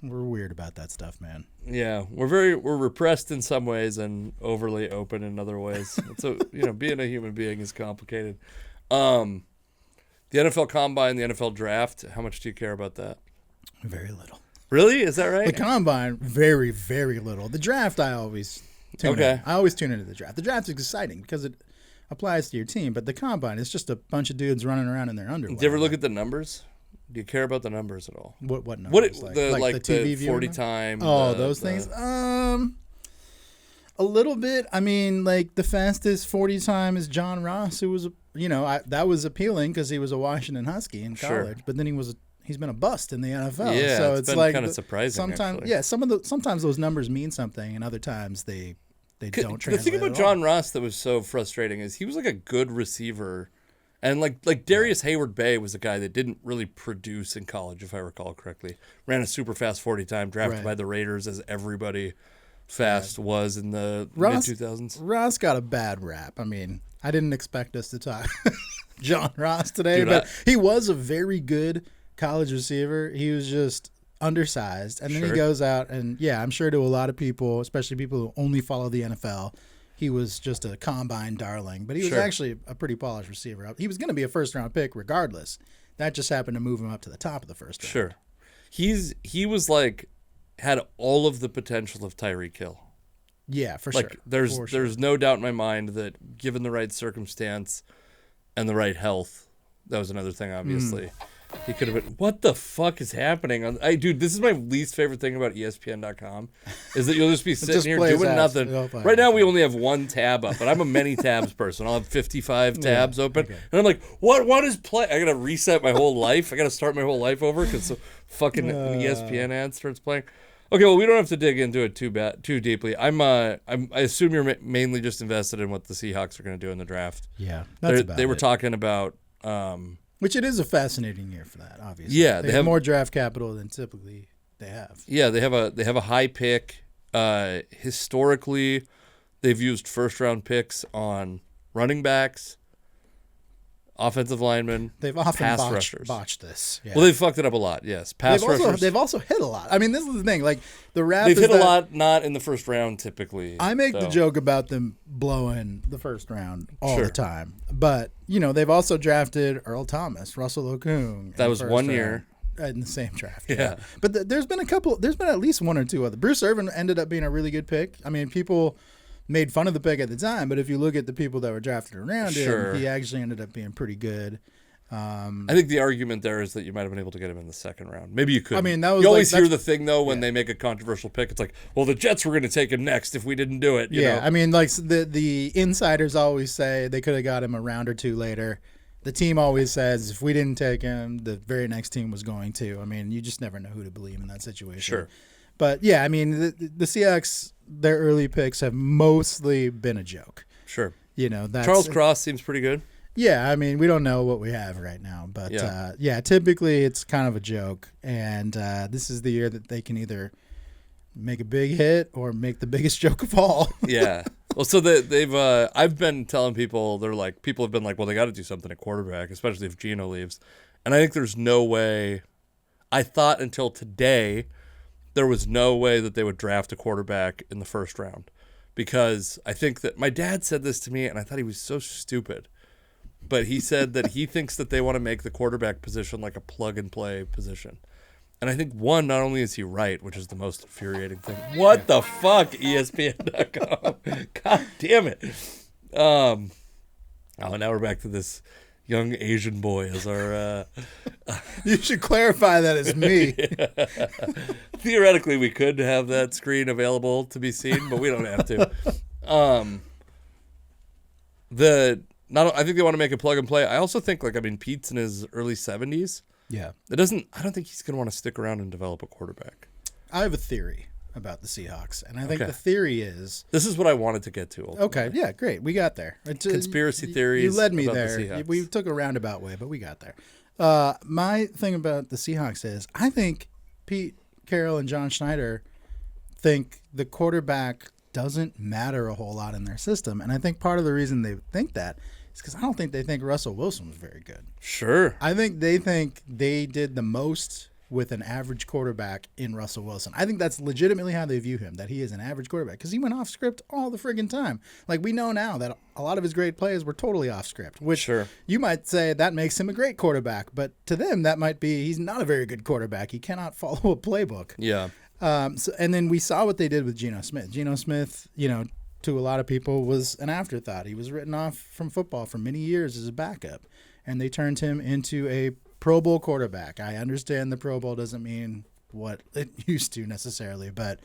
We're weird about that stuff, man. Yeah, we're repressed in some ways and overly open in other ways. So being a human being is complicated. The NFL Combine, the NFL Draft. How much do you care about that? Very little. Really? Is that right? The Combine, very, very little. The Draft, I always tune in. I always tune into the Draft. The Draft is exciting because it applies to your team, but the Combine is just a bunch of dudes running around in their underwear. Did you ever look at the numbers? Do you care about the numbers at all? What numbers? The TV 40 time. Oh, those things. A little bit. I mean, like the fastest 40 time is John Ross, who was, that was appealing because he was a Washington Husky in college, but then he's been a bust in the NFL. Yeah, so it's been like kind of surprising. Sometimes, actually. sometimes those numbers mean something, and other times they don't translate. The thing about John Ross that was so frustrating is he was like a good receiver, and like Darius Hayward-Bay was a guy that didn't really produce in college, if I recall correctly. Ran a super fast 40 time, drafted by the Raiders, as everybody fast was in the mid-2000s. Ross got a bad rap. I mean, I didn't expect us to talk John Ross today, but he was a very good college receiver. He was just undersized, and then he goes out and I'm sure to a lot of people, especially people who only follow the NFL, he was just a combine darling, but he was actually a pretty polished receiver. He was going to be a first-round pick regardless. That just happened to move him up to the top of the first round. Sure. He was like had all of the potential of Tyreek Hill. Yeah, for sure. There's no doubt in my mind that given the right circumstance and the right health, that was another thing obviously. He could have been. What the fuck is happening? Dude, this is my least favorite thing about ESPN.com, is that you'll just be sitting here doing nothing. Right now we only have one tab up, but I'm a many tabs person. I'll have 55 tabs open, and I'm like, what is play? I gotta reset my whole life. I gotta start my whole life over because the fucking ESPN ad starts playing. Okay, well we don't have to dig into it too deeply. I assume you're mainly just invested in what the Seahawks are going to do in the draft. Yeah, that's they were talking about. Which it is a fascinating year for that, obviously. Yeah, they have more draft capital than typically they have. Yeah, they have a high pick. Historically, they've used first round picks on running backs, offensive linemen. They've often pass botched this. Yeah. Well, they've fucked it up a lot. Yes, rushers. They've also hit a lot. I mean, this is the thing. Like the rap. They've hit a lot, not in the first round typically. I make the joke about them blowing the first round all the time, but they've also drafted Earl Thomas, Russell Okung. That was 1 year in the same draft. Yeah. But there's been at least one or two other. Bruce Irvin ended up being a really good pick. I mean, people made fun of the pick at the time, but if you look at the people that were drafted around him, he actually ended up being pretty good. I think the argument there is that you might have been able to get him in the second round. Maybe you could. I mean, that was you always hear the thing though when they make a controversial pick. It's like, well, the Jets were going to take him next if we didn't do it. You know? I mean, like the insiders always say they could have got him a round or two later. The team always says if we didn't take him, the very next team was going to. I mean, you just never know who to believe in that situation. Sure. But yeah, I mean, the Seahawks, their early picks have mostly been a joke. Sure. That's, Charles Cross seems pretty good. Yeah, I mean, we don't know what we have right now, but typically it's kind of a joke, and this is the year that they can either make a big hit or make the biggest joke of all. Yeah. Well, so they've I've been telling people people have been like, well, they got to do something at quarterback, especially if Geno leaves, and I think there's no way. I thought until today there was no way that they would draft a quarterback in the first round, because I think that my dad said this to me, and I thought he was so stupid. But he said that he thinks that they want to make the quarterback position like a plug-and-play position. And I think, one, not only is he right, which is the most infuriating thing. What the fuck, ESPN.com? God damn it. Now we're back to this young Asian boy as our... You should clarify that as me. Theoretically, we could have that screen available to be seen, but we don't have to. I think they want to make a plug and play. I also think, Pete's in his early 70s. Yeah. I don't think he's going to want to stick around and develop a quarterback. I have a theory about the Seahawks, and I think the theory is... This is what I wanted to get to. Ultimately. Okay, yeah, great. We got there. Conspiracy theories. You led me about there. The we took a roundabout way, but we got there. My thing about the Seahawks is I think Pete Carroll and John Schneider think the quarterback doesn't matter a whole lot in their system, and I think part of the reason they think that is because I don't think they think Russell Wilson was very good. Sure. I think they did the most with an average quarterback in Russell Wilson. I think that's legitimately how they view him, that he is an average quarterback, because he went off script all the friggin' time. Like, we know now that a lot of his great plays were totally off script, which you might say that makes him a great quarterback, but to them that might be he's not a very good quarterback. He cannot follow a playbook. Yeah. And then we saw what they did with Geno Smith. Geno Smith, to a lot of people was an afterthought. He was written off from football for many years as a backup, and they turned him into a Pro Bowl quarterback. I understand the Pro Bowl doesn't mean what it used to necessarily, but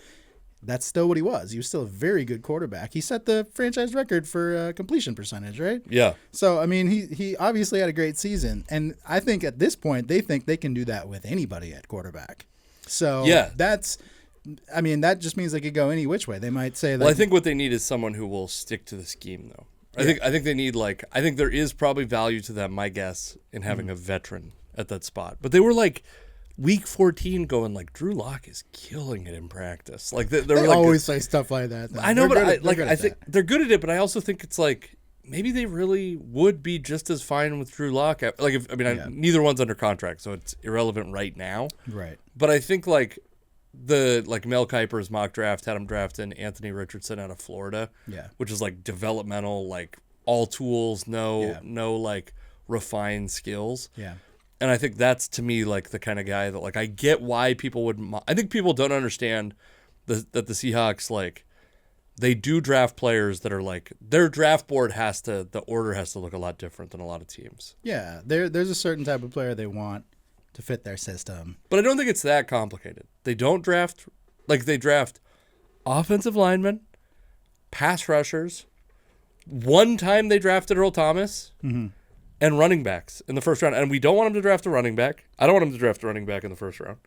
that's still what he was. He was still a very good quarterback. He set the franchise record for completion percentage, right? Yeah. So, I mean, he obviously had a great season. And I think at this point, they think they can do that with anybody at quarterback. So yeah, that just means they could go any which way. They might say that. Well, I think what they need is someone who will stick to the scheme, though. I think they need, like, I think there is probably value to them, my guess, in having a veteran at that spot. But they were like week 14 going like, Drew Lock is killing it in practice. Like they were like, always say stuff like that. I know, but I think they're good at it. But I also think it's like maybe they really would be just as fine with Drew Lock. Like, neither one's under contract, so it's irrelevant right now. Right. But I think like Mel Kiper's mock draft had him drafting Anthony Richardson out of Florida. Yeah. Which is like developmental, like all tools, no like refined skills. Yeah. And I think that's, to me, like the kind of guy that, like, I get why people would. I think people don't understand that the Seahawks, like, they do draft players that are like, their draft board the order has to look a lot different than a lot of teams. Yeah, there's a certain type of player they want to fit their system. But I don't think it's that complicated. They don't draft, like, they draft offensive linemen, pass rushers. One time they drafted Earl Thomas. Mm-hmm. And running backs in the first round. And we don't want him to draft a running back. I don't want him to draft a running back in the first round.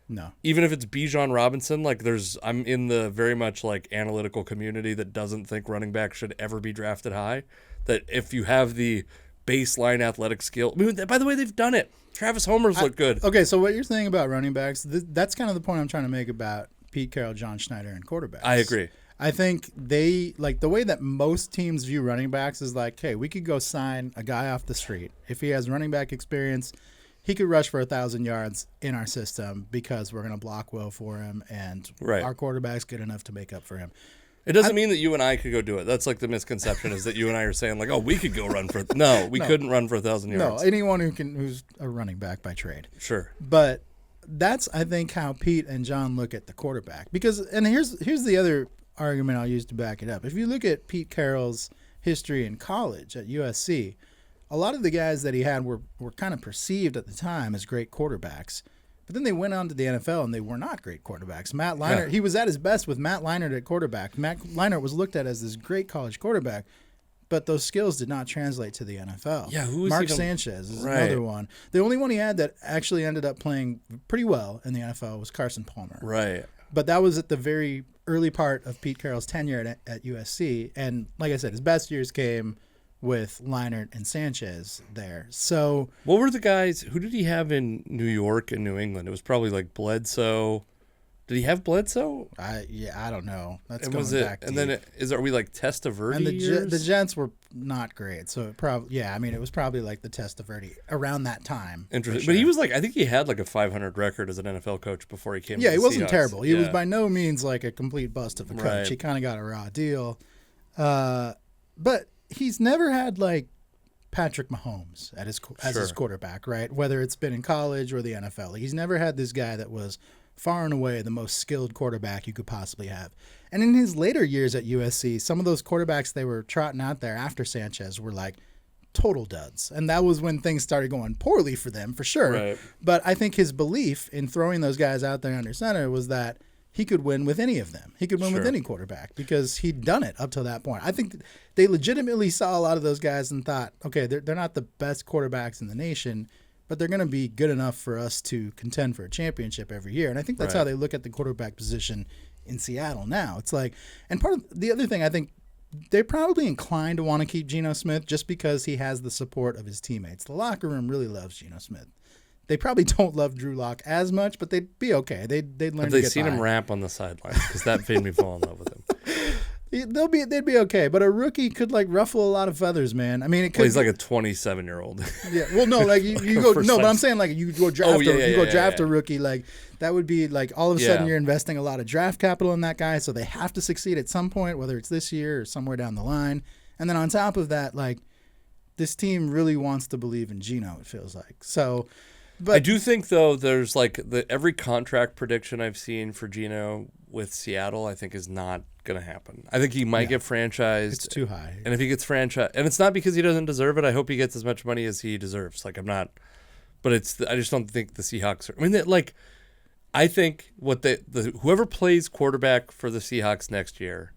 No. Even if it's Bijan Robinson, like I'm in the very much like analytical community that doesn't think running back should ever be drafted high. That if you have the baseline athletic skill. I mean, by the way, they've done it. Travis Homer's look good. Okay, so what you're saying about running backs, that's kind of the point I'm trying to make about Pete Carroll, John Schneider, and quarterbacks. I agree. I think they, like, the way that most teams view running backs is like, hey, we could go sign a guy off the street. If he has running back experience, he could rush for 1,000 yards in our system because we're going to block well for him, and our quarterback's good enough to make up for him. It doesn't mean that you and I could go do it. That's like the misconception is that you and I are saying like, oh, we could go run for. No, we couldn't run for 1,000 yards. No, anyone who's a running back by trade. Sure. But that's, I think, how Pete and John look at the quarterback. Because, and here's the other argument I'll use to back it up. If you look at Pete Carroll's history in college at USC, a lot of the guys that he had were kind of perceived at the time as great quarterbacks. But then they went on to the NFL and they were not great quarterbacks. Matt Leinart, he was at his best with Matt Leinart at quarterback. Matt Leinart was looked at as this great college quarterback, but those skills did not translate to the NFL. Yeah, who was Mark Sanchez is another one. The only one he had that actually ended up playing pretty well in the NFL was Carson Palmer. Right. But that was at the very early part of Pete Carroll's tenure at USC. And like I said, his best years came with Leinart and Sanchez there. So what were the guys? Who did he have in New York and New England? It was probably like Bledsoe. Did he have Bledsoe? I don't know. That's going back deep. And then are we like Testaverde? And the Jets were not great. So it probably, it was probably like the Testaverde around that time. Interesting. Sure. But he was like, I think he had like a 500 record as an NFL coach before he came to the he wasn't Seahawks. terrible. He was by no means like a complete bust of a coach. Right. He kind of got a raw deal. But he's never had like Patrick Mahomes as his quarterback, right? Whether it's been in college or the NFL. Like, he's never had this guy that was far and away the most skilled quarterback you could possibly have. And in his later years at USC, some of those quarterbacks they were trotting out there after Sanchez were like total duds. And that was when things started going poorly for them, for sure. Right. But I think his belief in throwing those guys out there under center was that he could win with any of them. He could win with any quarterback because he'd done it up to that point. I think they legitimately saw a lot of those guys and thought, okay, they're not the best quarterbacks in the nation, but they're going to be good enough for us to contend for a championship every year. And I think that's how they look at the quarterback position in Seattle now. It's like, and part of the other thing, I think they're probably inclined to want to keep Geno Smith just because he has the support of his teammates. The locker room really loves Geno Smith. They probably don't love Drew Lock as much, but they'd be okay. They'd learn to get by. Have they seen him ramp on the sidelines? Because that made me fall in love with him. They'd be okay, but a rookie could like ruffle a lot of feathers, man. I mean, it could. Well, he's like a 27-year-old. Yeah, well, no, like you go, no, but I'm saying like you go draft a rookie, like that would be like all of a sudden you're investing a lot of draft capital in that guy, so they have to succeed at some point, whether it's this year or somewhere down the line. And then on top of that, like this team really wants to believe in Geno. It feels like so. But I do think though, there's like every contract prediction I've seen for Geno with Seattle, I think is not going to happen. I think he might get franchised. It's too high. And if he gets franchised, and it's not because he doesn't deserve it. I hope he gets as much money as he deserves. Like I'm not, but I just don't think the Seahawks are. I mean, I think whoever plays quarterback for the Seahawks next year,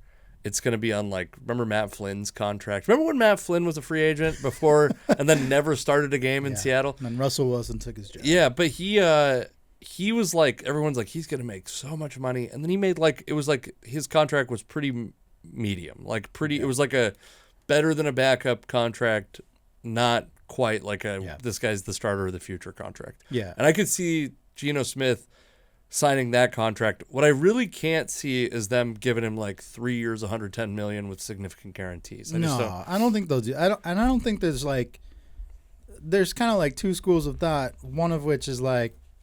it's going to be on remember Matt Flynn's contract? Remember when Matt Flynn was a free agent before and then never started a game in Seattle? And then Russell Wilson took his job. Yeah, but he was everyone's he's going to make so much money. And then he made it was his contract was pretty medium. It was a better than a backup contract, not quite this guy's the starter of the future contract. Yeah. And I could see Geno Smith signing that contract. What I really can't see is them giving him 3 years, $110 million with significant guarantees. I don't think they'll do. I don't think there's there's kind of two schools of thought. One of which is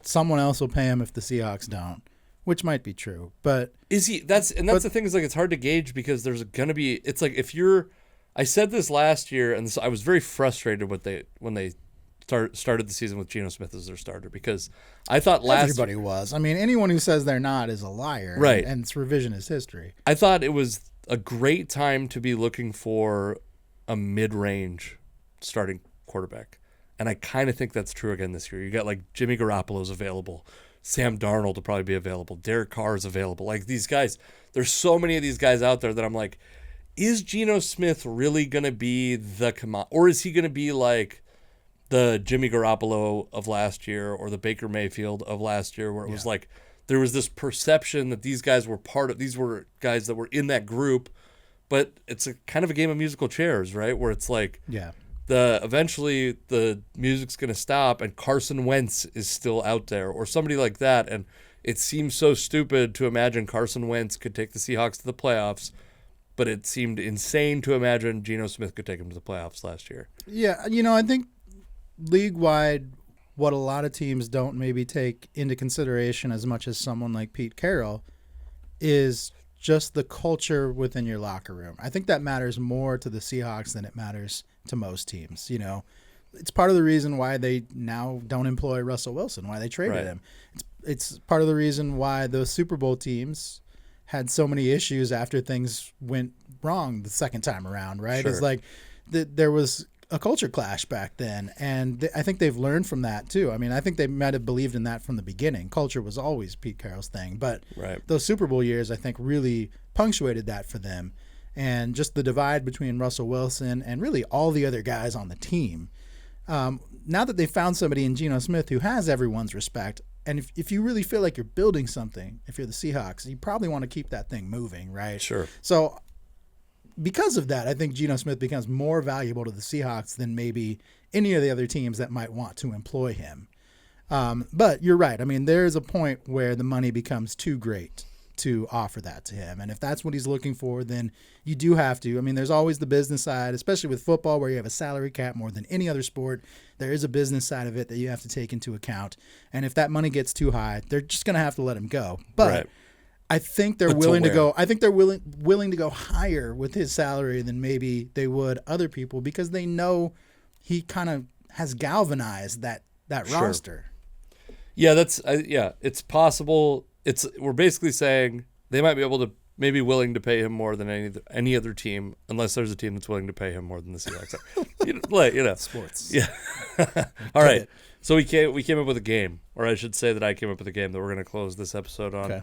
someone else will pay him if the Seahawks don't, which might be true. But is he? That's the thing is it's hard to gauge because there's gonna be. It's if you're. I said this last year, and I was very frustrated when they started the season with Geno Smith as their starter because I thought everybody was. I mean, anyone who says they're not is a liar, right? And it's revisionist history. I thought it was a great time to be looking for a mid-range starting quarterback, and I kind of think that's true again this year. You got Jimmy Garoppolo's available, Sam Darnold will probably be available, Derek Carr is available. These guys, there's so many of these guys out there that I'm is Geno Smith really gonna be the command, or is he gonna be the Jimmy Garoppolo of last year or the Baker Mayfield of last year, where it was there was this perception that these guys were these were guys that were in that group, but it's a kind of a game of musical chairs, right? Where it's eventually the music's going to stop and Carson Wentz is still out there or somebody like that. And it seems so stupid to imagine Carson Wentz could take the Seahawks to the playoffs, but it seemed insane to imagine Geno Smith could take him to the playoffs last year. Yeah, I think league-wide, what a lot of teams don't maybe take into consideration as much as someone like Pete Carroll is just the culture within your locker room. I think that matters more to the Seahawks than it matters to most teams. It's part of the reason why they now don't employ Russell Wilson, why they traded him. It's part of the reason why those Super Bowl teams had so many issues after things went wrong the second time around, right? Sure. It's there was a culture clash back then, and I think they've learned from that too. I mean, I think they might have believed in that from the beginning. Culture was always Pete Carroll's thing, but those Super Bowl years, I think, really punctuated that for them. And just the divide between Russell Wilson and really all the other guys on the team. Now that they found somebody in Geno Smith who has everyone's respect, and if you really feel like you're building something, if you're the Seahawks, you probably want to keep that thing moving, right? Sure. So because of that, I think Geno Smith becomes more valuable to the Seahawks than maybe any of the other teams that might want to employ him. But you're right. I mean, there's a point where the money becomes too great to offer that to him. And if that's what he's looking for, then you do have to. I mean, there's always the business side, especially with football where you have a salary cap more than any other sport. There is a business side of it that you have to take into account. And if that money gets too high, they're just going to have to let him go. But I think they're willing to go. I think they're willing to go higher with his salary than maybe they would other people because they know he kind of has galvanized that roster. Yeah, it's possible. We're basically saying they might be able to maybe willing to pay him more than any other team, unless there's a team that's willing to pay him more than the Seahawks. Sports. Yeah. All right. So we came up with a game, or I should say that I came up with a game that we're going to close this episode on. Okay.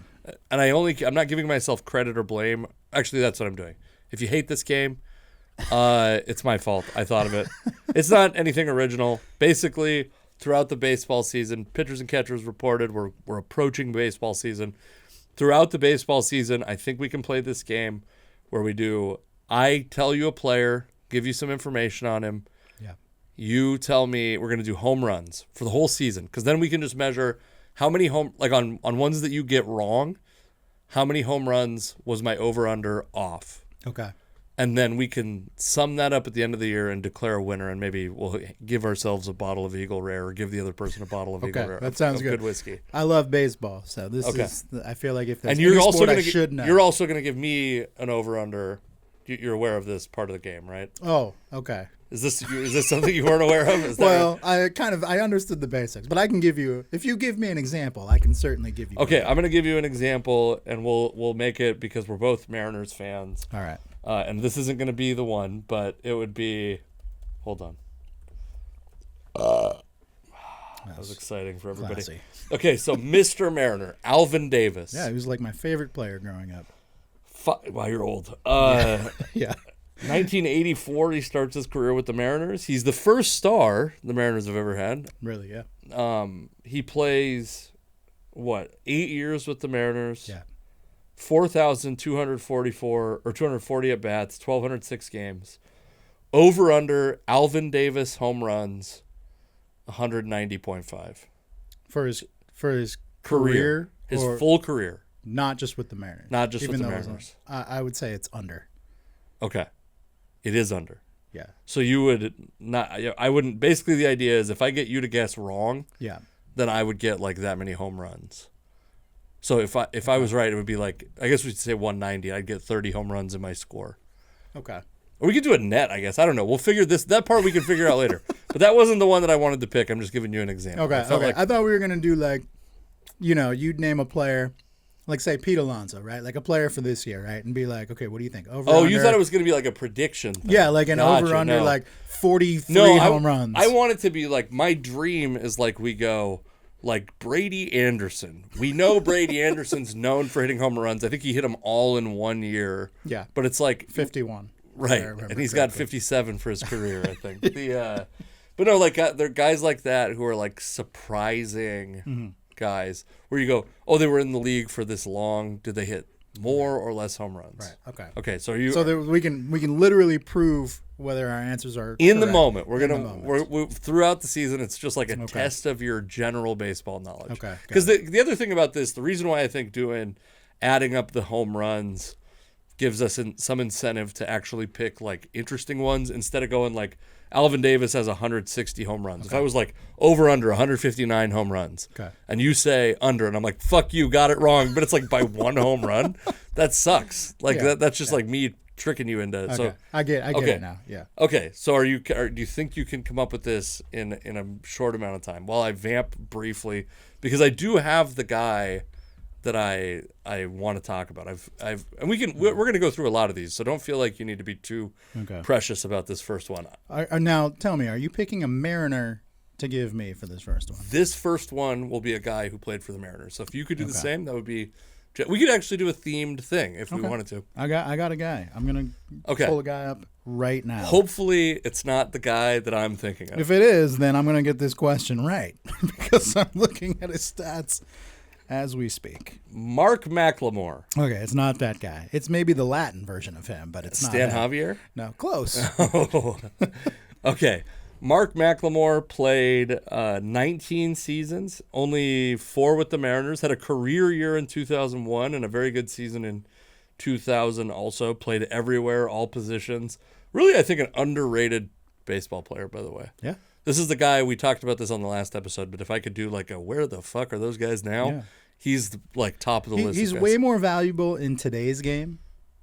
And I'm not giving myself credit or blame. Actually, that's what I'm doing. If you hate this game, it's my fault. I thought of it. It's not anything original. Basically, throughout the baseball season, pitchers and catchers reported we're approaching baseball season. Throughout the baseball season, I think we can play this game where I tell you a player, give you some information on him. Yeah. You tell me we're going to do home runs for the whole season, because then we can just measure how many on ones that you get wrong, how many home runs was my over-under off. Okay. And then we can sum that up at the end of the year and declare a winner, and maybe we'll give ourselves a bottle of Eagle Rare or give the other person a bottle of Eagle Rare. That sounds good. Good whiskey. I love baseball, so this is. I feel like if there's you're any also sport gonna I should know. You're also going to give me an over/under. You're aware of this part of the game, right? Oh, okay. Is this something you weren't aware of? Well, right? I understood the basics, but I can give you, if you give me an example, I can certainly give you. Okay, I'm going to give you an example, and we'll make it because we're both Mariners fans. All right. And this isn't going to be the one, but it would be. Hold on. That was exciting for everybody. Classy. Okay, so Mr. Mariner, Alvin Davis. Yeah, he was like my favorite player growing up. Wow, you're old. Yeah. 1984, he starts his career with the Mariners. He's the first star the Mariners have ever had. Really, yeah. He plays, 8 years with the Mariners? Yeah. 4,244 or 240 at bats, 1,206 games. Over under Alvin Davis home runs, 190.5. For his career, his or full career, not just with the Mariners. not just Even with the though it was Mariners. I would say it's under. Okay, it is under. Yeah. So you would not. I wouldn't. Basically, the idea is if I get you to guess wrong, Yeah. then I would get like that many home runs. So if I was right, it would be like, I guess we'd say 190. I'd get 30 home runs in my score. Okay. Or we could do a net, I guess. I don't know. We'll figure that part we can figure out later. But that wasn't the one that I wanted to pick. I'm just giving you an example. Okay. Like, I thought we were gonna do like, you'd name a player, like say Pete Alonso, right? Like a player for this year, right? And be like, okay, what do you think? Over. oh, under? you thought it was going to be like a prediction thing. Yeah, like an Gotcha, over under no. like 43 No, home runs. I want it to be like, my dream is like we go like Brady Anderson. We know Brady Anderson's known for hitting home runs. I think he hit them all in 1 year. Yeah. But it's like 51. right, and he's got 57 for his career, I think. But no, like there are guys like that who are like surprising guys where you go, oh, they were in the league for this long. Did they hit more or less home runs? Right. Okay. Okay. So you. So we can literally prove whether our answers are in the correct. moment, we're In the gonna moment. we're throughout the season. It's just like a test of your general baseball knowledge. Okay, Because the other thing about this, the reason why I think adding up the home runs gives us some incentive to actually pick like interesting ones instead of going like Alvin Davis has 160 home runs. If I was like over under 159 home runs, and you say under, and I'm like fuck you, got it wrong, but it's like by 1 home run, that sucks. Like that's just like me tricking you into. Okay. So I get it now. Yeah. okay, so do you think you can come up with this in a short amount of time? While I vamp briefly, because I do have the guy that I want to talk about. And we're going to go through a lot of these, so don't feel like you need to be too precious about this first one. Now tell me, are you picking a Mariner to give me for this first one? This first one will be a guy who played for the Mariners. So if you could do the same, that would be. We could actually do a themed thing if we wanted to. I got a guy. I'm gonna pull a guy up right now. Hopefully, it's not the guy that I'm thinking of. If it is, then I'm gonna get this question right because I'm looking at his stats as we speak. Mark McLemore. Okay, it's not that guy. It's maybe the Latin version of him, but it's Stan not. Javier? No, close. Oh. Okay. Mark McLemore played 19 seasons, only 4 with the Mariners, had a career year in 2001 and a very good season in 2000 also. Played everywhere, all positions. Really, I think an underrated baseball player, by the way. Yeah. This is the guy, we talked about this on the last episode, but if I could do like a where the fuck are those guys now? He's like top of the list. He's way more valuable in today's game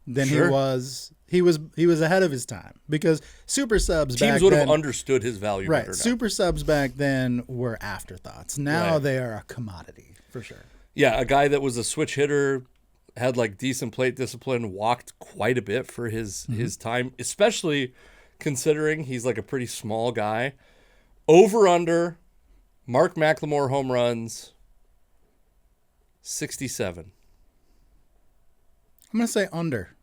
than he was. He was ahead of his time because super subs teams back would then, have understood his value right. better now. Super subs back then were afterthoughts. Now they are a commodity for sure. Yeah, a guy that was a switch hitter, had like decent plate discipline, walked quite a bit for his time, especially considering he's like a pretty small guy. Over under Mark McLemore home runs 67. I'm gonna say under.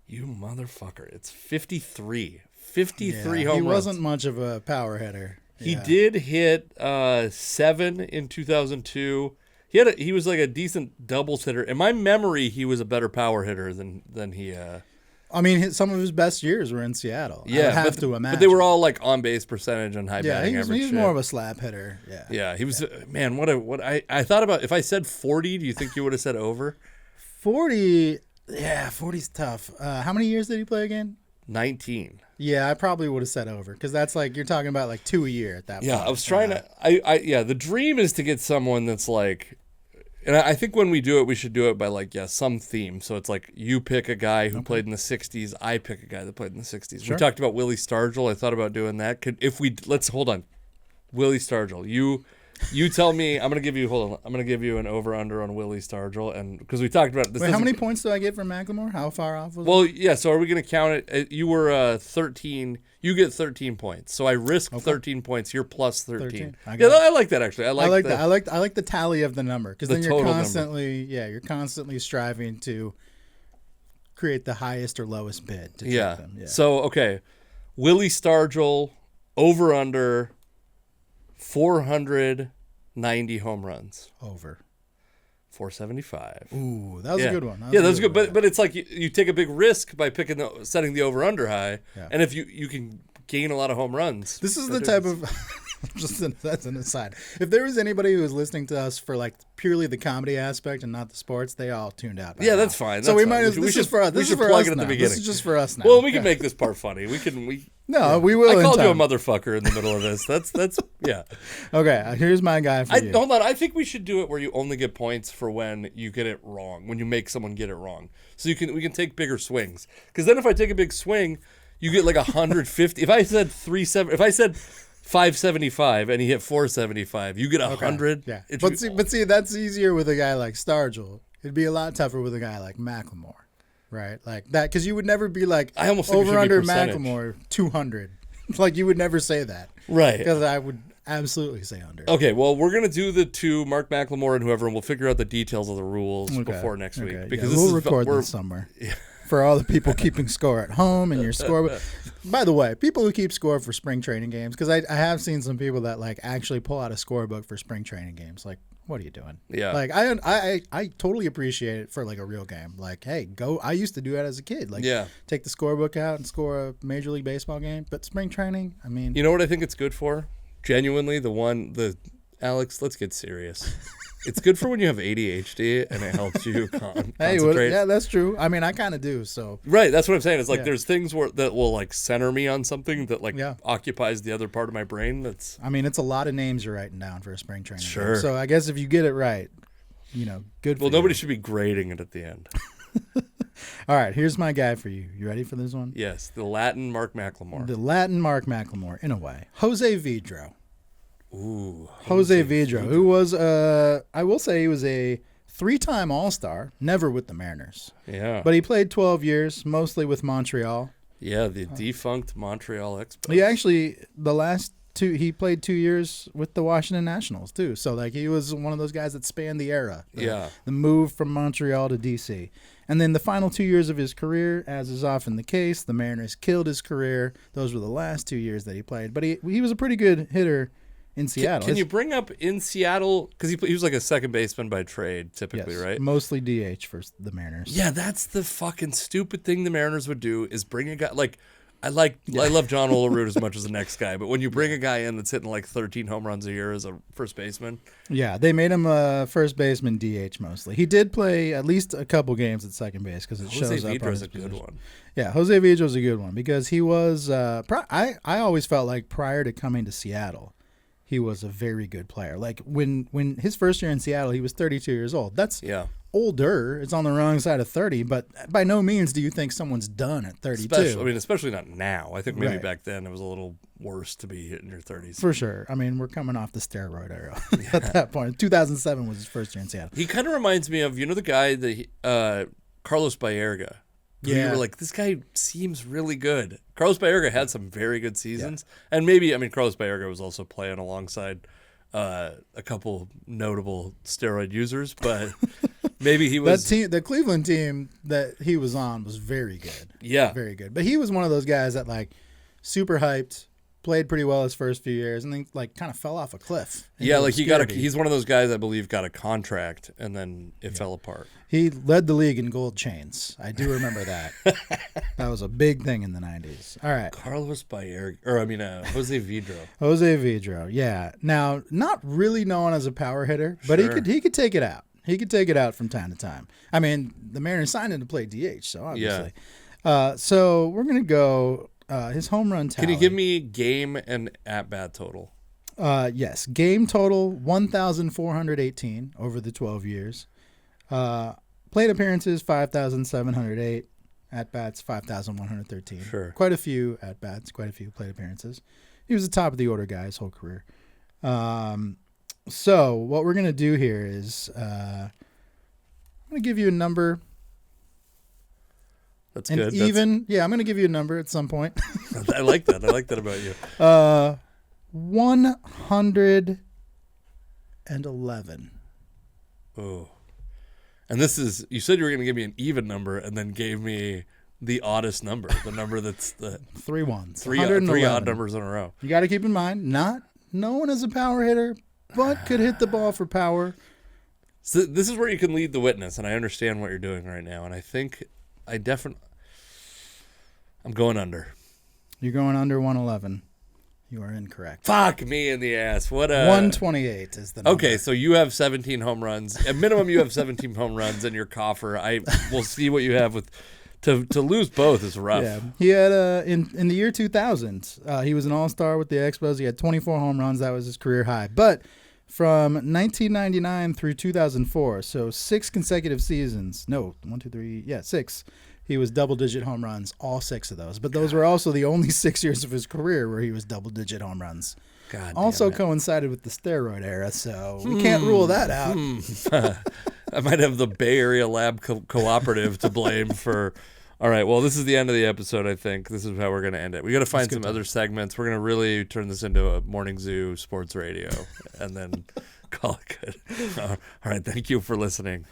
You motherfucker. It's 53. 53 home runs. He wasn't much of a power hitter. He did hit 7 in 2002. He was like a decent doubles hitter. In my memory, he was a better power hitter than he. I mean, some of his best years were in Seattle. Yeah, I would have to imagine. But they were all like on base percentage and high batting average. He's more of a slap hitter. Yeah. Yeah, he was. Man, I thought about if I said 40. Do you think you would have said over? 40. Yeah, 40's tough. How many years did he play again? 19. Yeah, I probably would have said over because that's like you're talking about like 2 a year at that point. Yeah, I was trying to. The dream is to get someone that's like, and I think when we do it, we should do it by like some theme. So it's like you pick a guy who played in the 60s, I pick a guy that played in the 60s. Sure. We talked about Willie Stargell. I thought about doing that. Let's hold on. Willie Stargell. You tell me. I'm gonna give you an over under on Willie Stargell, and because we talked about this. Wait, how many points do I get from McLemore? How far off was it? Well, yeah. So are we gonna count it? You were 13. you get 13 points. So I risk 13 points. You're plus 13. I like that actually. I like that. I like the tally of the number because then you're constantly striving to create the highest or lowest bid. To them. Yeah. So okay, Willie Stargell over under 490 home runs. Over. 475. Ooh, that was a good one. That was good. But it's like you take a big risk by setting the over under high, and if you can gain a lot of home runs. This is the type of that's an aside. If there was anybody who was listening to us for like purely the comedy aspect and not the sports, they all tuned out. Yeah, that's fine. So we might. This is for us. This is for us at the beginning. This is just for us now. Well, we can make this part funny. We will. I called you a motherfucker in the middle of this. That's yeah. Okay, here's my guy for you. Hold on. I think we should do it where you only get points for when you get it wrong, when you make someone get it wrong. So we can take bigger swings. Because then if I take a big swing, you get like 150. If I said 575 and he hit 475, you get 100. Yeah. But see, that's easier with a guy like Stargell. It'd be a lot tougher with a guy like McLemore. Right, like that, because you would never be like I almost think over under McLemore 200. Like you would never say that, right? Because I would absolutely say under. Okay, well we're gonna do the two Mark McLemore and whoever, and we'll figure out the details of the rules before next week because we'll record this somewhere. Yeah. For all the people keeping score at home and your score. By the way, people who keep score for spring training games, because I have seen some people that like actually pull out a scorebook for spring training games, like. What are you doing? Yeah. Like I totally appreciate it for like a real game. Like, hey, go. I used to do that as a kid. Like, take the scorebook out and score a Major League Baseball game. But spring training, I mean, you know what I think it's good for? Genuinely, Alex. Let's get serious. It's good for when you have ADHD and it helps you concentrate. Hey, well, yeah, that's true. I mean, I kind of do. So right, that's what I'm saying. It's like there's things that will like center me on something that like occupies the other part of my brain. That's. I mean, it's a lot of names you're writing down for a spring training. Sure. Game. So I guess if you get it right, good. Well, nobody should be grading it at the end. All right, here's my guy for you. You ready for this one? Yes, the Latin Mark McLemore. In a way, Jose Vidro. Ooh, Jose Vidro, who was, I will say he was a 3-time All-Star, never with the Mariners. Yeah. But he played 12 years, mostly with Montreal. Yeah, the defunct Montreal Expos. He actually, he played 2 years with the Washington Nationals, too. So, like, he was one of those guys that spanned the era. The move from Montreal to D.C. And then the final 2 years of his career, as is often the case, the Mariners killed his career. Those were the last 2 years that he played. But he was a pretty good hitter in Seattle. Can you bring up in Seattle, because he was like a second baseman by trade typically, right? Mostly DH for the Mariners. Yeah, that's the fucking stupid thing the Mariners would do is bring a guy like I love John Olerud as much as the next guy, but when you bring a guy in that's hitting like 13 home runs a year as a first baseman. Yeah, they made him a first baseman DH mostly. He did play at least a couple games at second base because it shows up on his position. Good one. Yeah, Jose Vidro's a good one because he was I always felt like prior to coming to Seattle, he was a very good player. Like when his first year in Seattle, he was 32 years old. That's older. It's on the wrong side of 30, but by no means do you think someo's done at 32. Especially not now. I think maybe back then it was a little worse to be hitting your 30s. For sure. I mean, we're coming off the steroid era at that point. 2007 was his first year in Seattle. He kind of reminds me of, the guy, Carlos Baerga. Yeah. You were like, this guy seems really good. Carlos Baerga had some very good seasons. Yeah. And maybe, Carlos Baerga was also playing alongside a couple notable steroid users, but maybe he was. The Cleveland team that he was on was very good. Yeah. Very good. But he was one of those guys that, like, super hyped, played pretty well his first few years, and then, like, kind of fell off a cliff. Yeah, like he's one of those guys I believe got a contract, and then it fell apart. He led the league in gold chains. I do remember that. That was a big thing in the 90s. All right. Carlos Baerga, Jose Vidro. Jose Vidro, yeah. Now, not really known as a power hitter, but he could take it out. He could take it out from time to time. I mean, the Mariners signed him to play DH, so obviously. Yeah. So we're going to go his home run tally. Can you give me game and at-bat total? Yes. Game total, 1,418 over the 12 years. Plate appearances, 5,708. At-bats, 5,113. Sure. Quite a few at-bats, quite a few plate appearances. He was the top of the order guy his whole career. So what we're going to do here is I'm going to give you a number. That's and good. Even, I'm going to give you a number at some point. I like that. I like that about you. 111. Oh. And this is, you said you were going to give me an even number and then gave me the oddest number, the number that's the 3 ones. Three odd numbers in a row. You got to keep in mind, not known as a power hitter, but could hit the ball for power. So this is where you can lead the witness, and I understand what you're doing right now. And I think I'm going under. You're going under 111. You are incorrect. Fuck me in the ass. What 128 is the number. Okay, so you have 17 home runs. At minimum, you have 17 home runs in your coffer. I will see what you have with. To lose both is rough. Yeah, he had in the year 2000, he was an all-star with the Expos. He had 24 home runs. That was his career high. But from 1999 through 2004, so 6 consecutive seasons. No, 1, 2, 3. Yeah, 6. He was double-digit home runs, all 6 of those. But those were also the only 6 years of his career where he was double-digit home runs. God also coincided with the steroid era, so we can't rule that out. I might have the Bay Area Lab Cooperative to blame for. All right, well, this is the end of the episode, I think. This is how we're going to end it. We got to find some other segments. We're going to really turn this into a Morning Zoo sports radio and then call it good. All right, thank you for listening.